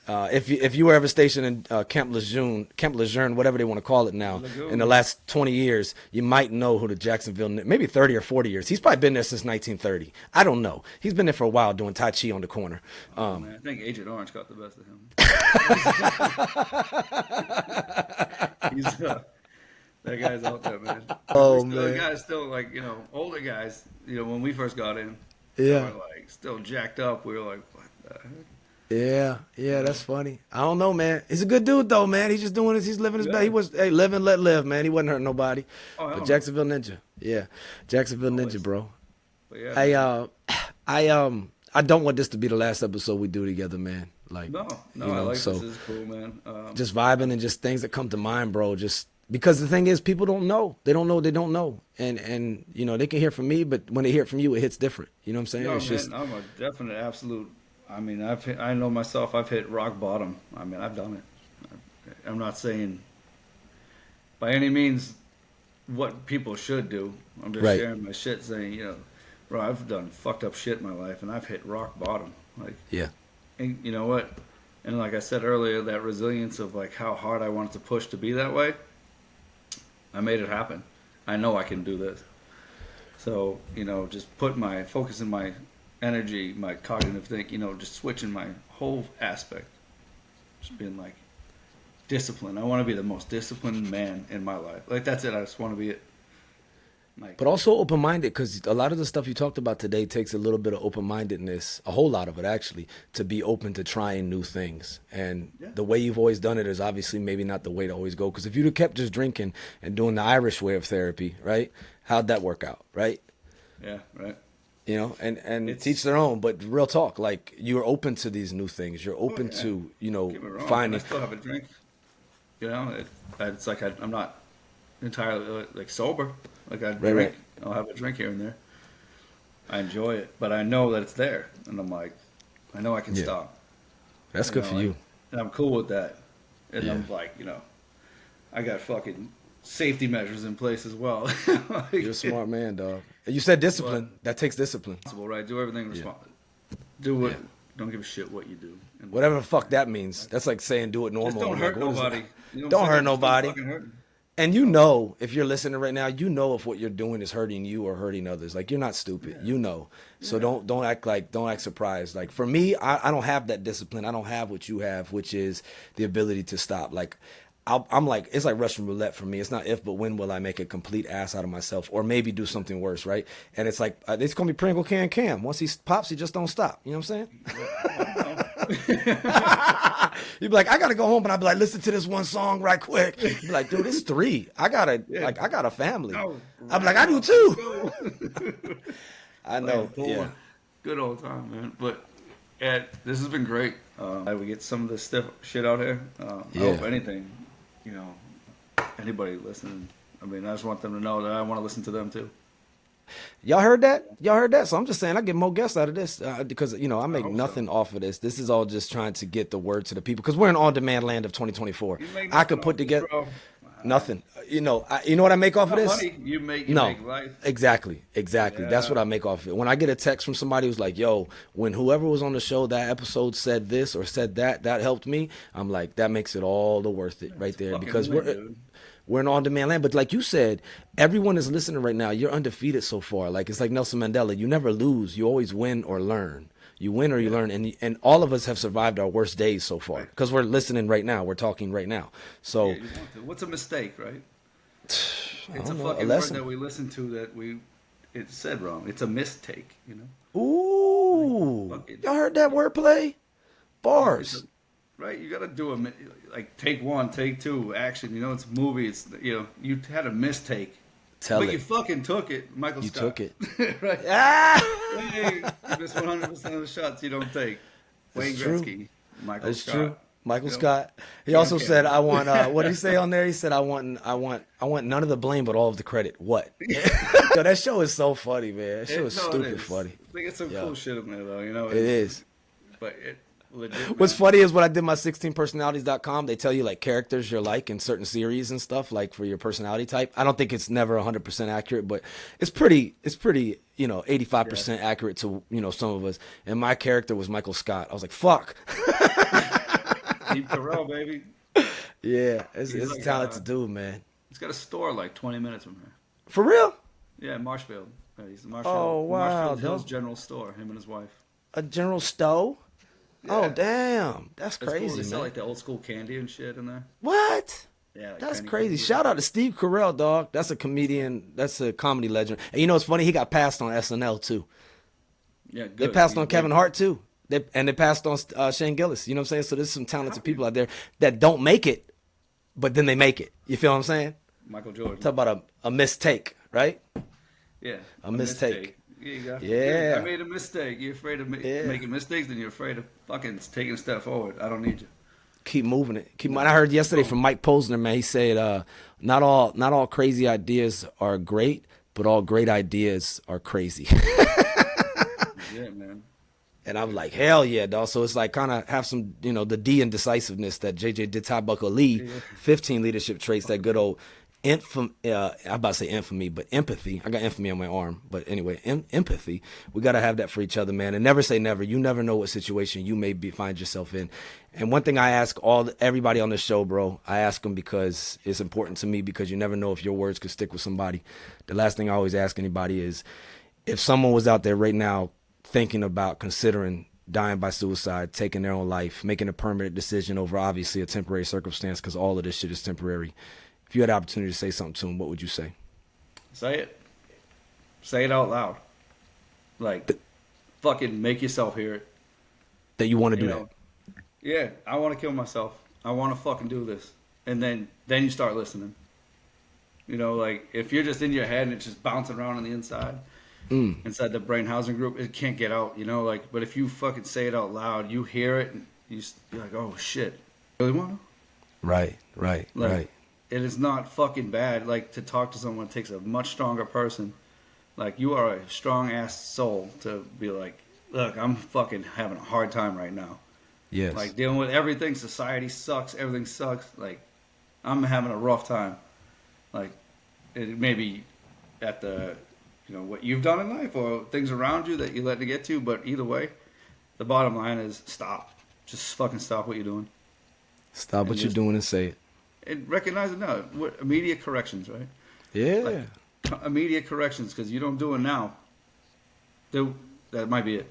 If you were ever stationed in Camp Lejeune, whatever they want to call it now, Lagoon. in the last 20 years, you might know who the Jacksonville, maybe 30 or 40 years. He's probably been there since 1930. I don't know. He's been there for a while doing Tai Chi on the corner. Man, I think Agent Orange got the best of him. That guy's out there, man. Oh, Still, man. guys still like older guys. When we first got in, Yeah. they were like still jacked up. We were like, what the heck? Yeah, that's funny. I don't know, man. He's a good dude, though, man. He's just doing his, he's living his Yeah. best. He was, hey, live and let live, man. He wasn't hurting nobody. Oh, hell But no. Jacksonville Ninja, yeah, Jacksonville Ninja, bro. But yeah, I don't want this to be the last episode we do together, man. Like, no, you I know, like so this. This is cool, man. just vibing and just things that come to mind, bro. Just because the thing is, people don't know. They don't know. They don't know. And they can hear from me, but when they hear it from you, it hits different. You know what I'm saying? No, It's man, just I'm a definite absolute. I mean, I know myself. I've hit rock bottom. I mean, I've done it. I'm not saying by any means what people should do. I'm just Right. sharing my shit, saying, bro, I've done fucked up shit in my life, and I've hit rock bottom. Like, yeah, and you know what? And like I said earlier, that resilience of like how hard I wanted to push to be that way, I made it happen. I know I can do this. So, just focusing my energy, my cognitive thing, just switching my whole aspect. Just being like disciplined. I want to be the most disciplined man in my life. Like, that's it. I just want to be it. Like, but also open-minded, because a lot of the stuff you talked about today takes a little bit of open-mindedness, a whole lot of it actually, to be open to trying new things. And Yeah. the way you've always done it is obviously maybe not the way to always go. Because if you'd have kept just drinking and doing the Irish way of therapy, right? How'd that work out, right? yeah, right. And It's- teach their own. But real talk, like, you're open to these new things. You're open yeah. to, Don't get me wrong, finding. I still have a drink. It's like I'm not entirely like sober. Like I drink, right. I'll have a drink here and there. I enjoy it, but I know that it's there, and I'm like, I know I can Yeah. stop. That's good for like, you. And I'm cool with that. And Yeah. I'm like, I got fucking safety measures in place as well. Like, You're a smart man, dog. And you said discipline. That takes discipline. responsible, right? Do everything responsible. Do what. Yeah. Don't give a shit what you do. And Whatever the fuck that means. That's like saying do it normal. just don't I'm like, hurt what is nobody. that? You know what Don't I'm hurt saying? Just nobody. fucking hurt. And if you're listening right now, if what you're doing is hurting you or hurting others. Like, you're not stupid. So don't act surprised. Like, for me, I don't have that discipline. I don't have what you have, which is the ability to stop. Like, I'm like, it's like Russian roulette for me. It's not if, but when will I make a complete ass out of myself, or maybe do something worse, right? And it's like, it's gonna be Pringle Can Cam. Once he pops, he just don't stop. You know what I'm saying? You'd be like, I gotta go home, but I'd be like, listen to this one song right quick. You'd be like, dude, it's 3. I got a family. No, I'd be like, I do too. I know. Boy, Yeah. Good old time, man. But Ed, this has been great. We get some of this shit out here. I Yeah. hope anything, anybody listening. I mean, I just want them to know that I want to listen to them too. Y'all heard that? So I'm just saying I get more guests out of this because, I make hope nothing off of this. This is all just trying to get the word to the people because we're in on-demand land of 2024. You make I could nothing put off this, together bro. nothing. You know what I make off of Not this? money. You make life. Exactly. That's Yeah. what I make off of it. When I get a text from somebody who's like, yo, when whoever was on the show, that episode said this or said that helped me, I'm like, that makes it all the worth it right there fucking because lit, dude. we're in on-demand land. But like you said, everyone is listening right now. You're undefeated so far. Like, it's like Nelson Mandela. You never lose. You always win or learn. You win or you learn. And all of us have survived our worst days so far because we're listening right now. We're talking right now. So Yeah, you want to. What's a mistake, right? I It's a don't know, a fucking word lesson. that we listen to that it said wrong. It's a mistake, Ooh. Fuck it. Y'all heard that wordplay? Bars. Right, you gotta do like take one, take two, action. You know, it's a movie. It's you had a mistake, Tell but it. you fucking took it, Michael You Scott. took it. Right? Ah! Hey, you miss 100% of the shots you don't take. That's Wayne true. Gretzky, Michael That's true. Scott. Michael You know, Scott. He Cam also said, "I Cameron. want." What did he say on there? He said, "I want none of the blame, but all of the credit." What? Yo, that show is so funny, man. That show is No, it stupid is. funny. They get some Yeah, cool shit in there though. You know, it is. but it legit, What's man. funny is when I did my 16personalities.com, they tell you like characters you're like in certain series and stuff, like for your personality type. I don't think it's never 100% accurate, but it's pretty, 85% accurate to, some of us. And my character was Michael Scott. I was like, fuck. Steve Carell, baby. Yeah, it's He's a like, talented dude, man. he's got a store like 20 minutes from here. For real? Yeah, Marshfield. He's the Oh, wow, Marshfield Hills dope. General Store. Him and his wife. A General Stowe? Oh, Yeah. damn. That's It's cool. crazy, They man. sell like the old school candy and shit in there. What? Yeah, like That's penny crazy. candy. Shout out to Steve Carell, dog. That's a comedian. That's a comedy legend. And you know what's funny? He got passed on SNL, too. Yeah, good. They passed He's on Kevin big. Hart, too. They passed on Shane Gillis. You know what I'm saying? So there's some talented people out there that don't make it, but then they make it. You feel what I'm saying? Michael Jordan. Talk about a mistake, right? Yeah, A mistake. Yeah, Yeah. I made a mistake. You're afraid of Yeah. making mistakes, then you're afraid of fucking taking a step forward. I don't need you. Keep moving it. I heard yesterday from Mike Posner, man. He said, not all crazy ideas are great, but all great ideas are crazy. Yeah, man. And I'm like, hell yeah, dog. So it's like kind of have some, the D in decisiveness that JJ did Ty Buckle Lee, 15 leadership traits, that good old I'm about to say infamy, but empathy. I got infamy on my arm. But anyway, empathy. We got to have that for each other, man. And never say never. You never know what situation you may find yourself in. And one thing I ask everybody on the show, bro, I ask them because it's important to me, because you never know if your words could stick with somebody. The last thing I always ask anybody is, if someone was out there right now thinking about considering dying by suicide, taking their own life, making a permanent decision over obviously a temporary circumstance, because all of this shit is temporary. If you had the opportunity to say something to them, what would you say? Say it. Say it out loud. Like, fucking make yourself hear it. That you want to do You know? Yeah, I want to kill myself. I want to fucking do this. And then you start listening. You know, like, if you're just in your head and it's just bouncing around on the inside, inside the brain housing group, it can't get out, like, but if you fucking say it out loud, you hear it, and you're like, oh shit, really want to? Right. Like, it is not fucking bad, like, to talk to someone. It takes a much stronger person. Like, you are a strong ass soul to be like, look, I'm fucking having a hard time right now. Yes. Like, dealing with everything, society sucks, everything sucks. Like, I'm having a rough time. Like, it may be at the, what you've done in life or things around you that you let it get to, but either way, the bottom line is stop. Just fucking stop what you're doing. Stop what you're doing and say it. And recognize it now. Immediate corrections, right? Yeah. Like, immediate corrections, because you don't do it now. That might be it.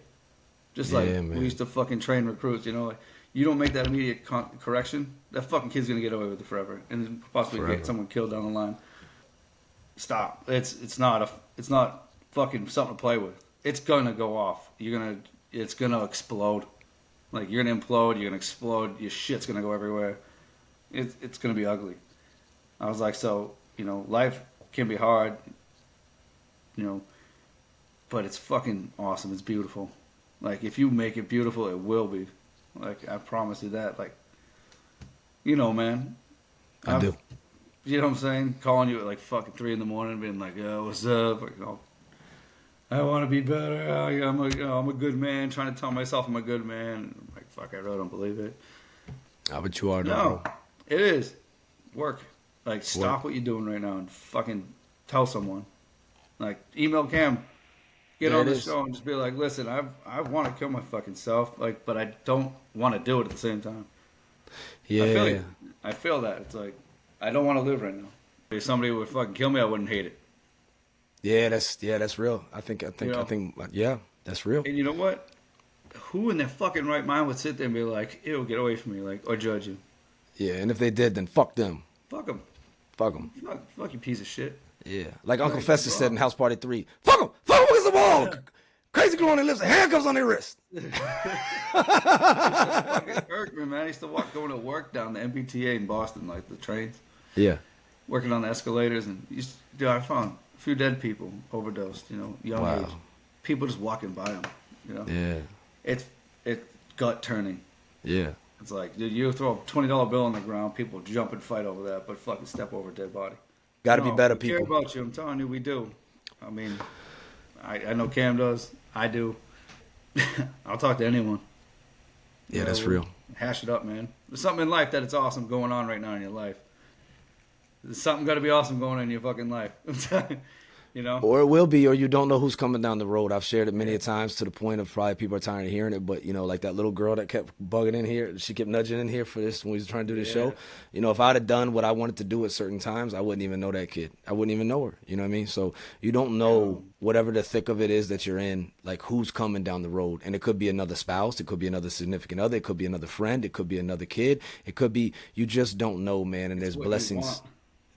Just like Yeah, man. we used to fucking train recruits, like, you don't make that immediate correction, that fucking kid's gonna get away with it forever, and possibly Forever. get someone killed down the line. Stop. It's not fucking something to play with. It's gonna go off. It's gonna explode. Like, you're gonna implode. You're gonna explode. Your shit's gonna go everywhere. It's gonna be ugly. I was like, so, life can be hard, but it's fucking awesome. It's beautiful. Like, if you make it beautiful, it will be. Like, I promise you that. Like, man. I do. You know what I'm saying? Calling you at like fucking 3 a.m, being like, "Yo, what's up?" Like, I want to be better. I'm a good man. Trying to tell myself I'm a good man. I'm like, fuck, I really don't believe it. How about you are, though, No, bro? it is work. Like, stop what you're doing right now and fucking tell someone. Like, email Cam, get There on it the is. show and just be like, listen, I want to kill my fucking self, like, but I don't want to do it at the same time. Yeah. I feel you. I feel that. It's like, I don't want to live right now. If somebody would fucking kill me, I wouldn't hate it. Yeah, that's real. I think, yeah, that's real. And you know what? Who in their fucking right mind would sit there and be like, ew, get away from me, like, or judge you? Yeah, and if they did, then fuck them. Fuck them. Fuck them. Fuck you piece of shit. Yeah. Like Uncle Like, Fester bro. said in House Party 3, fuck them against the wall. Crazy glue on their lips and handcuffs on their wrist. Fucking Kirkman, man. I used to going to work down the MBTA in Boston, like the trains. Yeah. Working on the escalators, and I found a few dead people overdosed, young age. People just walking by them, Yeah. It's gut turning. Yeah. It's like, dude, you throw a $20 bill on the ground, people jump and fight over that, but fucking step over a dead body. Got to be better people. We care about you. I'm telling you, we do. I mean, I know Cam does. I do. I'll talk to anyone. Yeah, that's real. Hash it up, man. There's something in life that it's awesome going on right now in your life. There's something got to be awesome going on in your fucking life. Or it will be, or you don't know who's coming down the road. I've shared it many a times to the point of probably people are tired of hearing it, but, like that little girl that kept bugging in here, she kept nudging in here for this when we was trying to do this show. If I'd have done what I wanted to do at certain times, I wouldn't even know that kid. I wouldn't even know her. You know what I mean? So you don't know whatever the thick of it is that you're in, like who's coming down the road. And it could be another spouse. It could be another significant other. It could be another friend. It could be another kid. It could be, you just don't know, man. And there's blessings.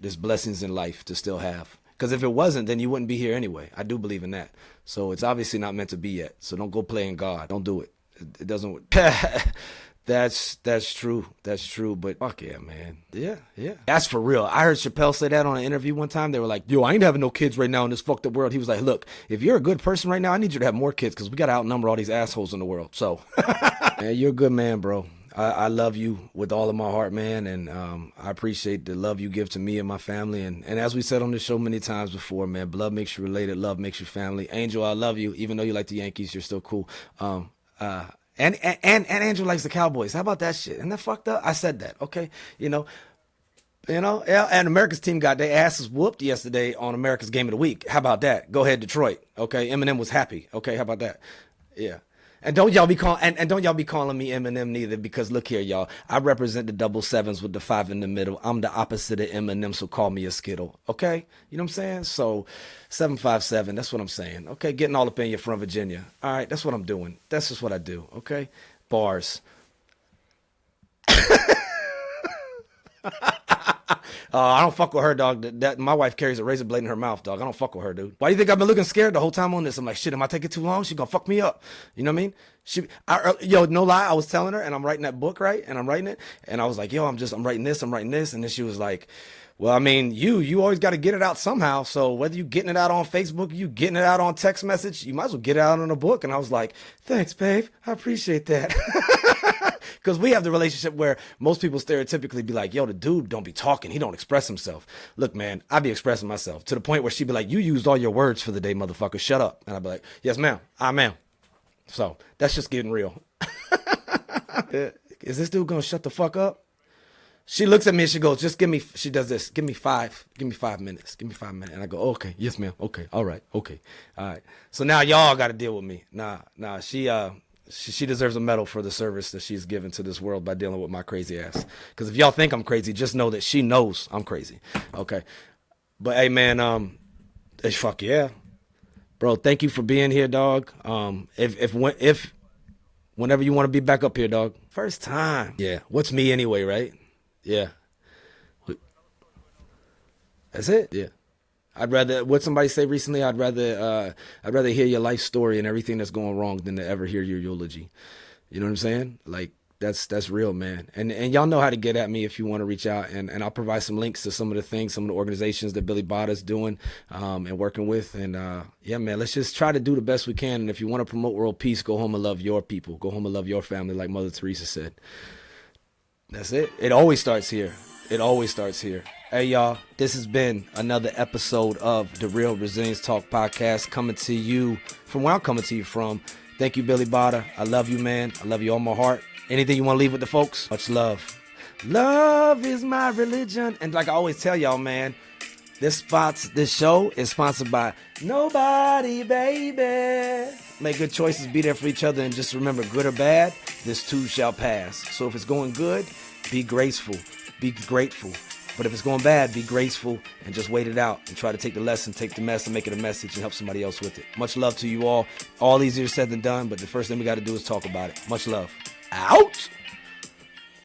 There's blessings in life to still have. Because if it wasn't, then you wouldn't be here anyway. I do believe in that. So it's obviously not meant to be yet. So don't go playing God. Don't do it. It doesn't. That's true. That's true. But fuck yeah, man. Yeah. That's for real. I heard Chappelle say that on an interview one time. They were like, yo, I ain't having no kids right now in this fucked up world. He was like, look, if you're a good person right now, I need you to have more kids because we got to outnumber all these assholes in the world. So man, you're a good man, bro. I love you with all of my heart, man, and I appreciate the love you give to me and my family. And as we said on the show many times before, man, blood makes you related, love makes you family. Angel, I love you. Even though you like the Yankees, you're still cool. And Angel likes the Cowboys. How about that shit? Isn't that fucked up? I said that, okay? And America's team got their asses whooped yesterday on America's Game of the Week. How about that? Go ahead, Detroit. Okay, Eminem was happy. Okay, how about that? Yeah. And don't y'all be calling me Eminem neither, because look here, y'all. I represent the double sevens with the 5 in the middle. I'm the opposite of Eminem, so call me a Skittle. Okay? You know what I'm saying? So 757, that's what I'm saying. Okay, getting all up in you from Virginia. All right, that's what I'm doing. That's just what I do. Okay? Bars. I don't fuck with her, dog. That my wife carries a razor blade in her mouth, dog. I don't fuck with her, dude. Why do you think I've been looking scared the whole time on this? I'm like, shit, am I taking too long? She gonna fuck me up. You know what I mean? No lie, I was telling her, and I'm writing that book, right? And I'm writing it, and I was like, yo, I'm writing this, and then she was like, well, I mean, you always got to get it out somehow. So whether you getting it out on Facebook, you getting it out on text message, you might as well get it out on a book. And I was like, thanks, babe. I appreciate that. Because we have the relationship where most people stereotypically be like, yo, the dude don't be talking. He don't express himself. Look, man, I be expressing myself to the point where she'd be like, you used all your words for the day, motherfucker. Shut up. And I'd be like, yes, ma'am. I am. So that's just getting real. Is this dude going to shut the fuck up? She looks at me and she goes, she does this. Give me 5 minutes. Give me 5 minutes. And I go, okay, yes, ma'am. Okay. All right. Okay. All right. So now y'all got to deal with me. Nah, she deserves a medal for the service that she's given to this world by dealing with my crazy ass. Because if y'all think I'm crazy, just know that she knows I'm crazy. Okay. But hey, man, fuck yeah. Bro, thank you for being here, dog. If whenever you want to be back up here, dog. First time. Yeah. What's me anyway, right? Yeah. That's it. Yeah. I'd rather, what somebody say recently, I'd rather hear your life story and everything that's going wrong than to ever hear your eulogy. You know what I'm saying? Like, that's real, man. And y'all know how to get at me if you want to reach out, and I'll provide some links to some of the things, some of the organizations that Billy Bahtah's doing and working with. And yeah, man, let's just try to do the best we can. And if you want to promote world peace, go home and love your people. Go home and love your family, like Mother Teresa said. That's it. It always starts here. It always starts here. Hey, y'all, this has been another episode of the Real Resilience Talk podcast, coming to you from where I'm coming to you from. Thank you, Billy Bahtah. I love you, man. I love you all my heart. Anything you want to leave with the folks? Much love. Love is my religion. And like I always tell y'all, man, this show is sponsored by Nobody, baby. Make good choices, be there for each other, and just remember, good or bad, this too shall pass. So if it's going good, be graceful, be grateful. But if it's going bad, be graceful and just wait it out and try to take the lesson, take the mess, and make it a message and help somebody else with it. Much love to you all. All easier said than done, but the first thing we got to do is talk about it. Much love. Out.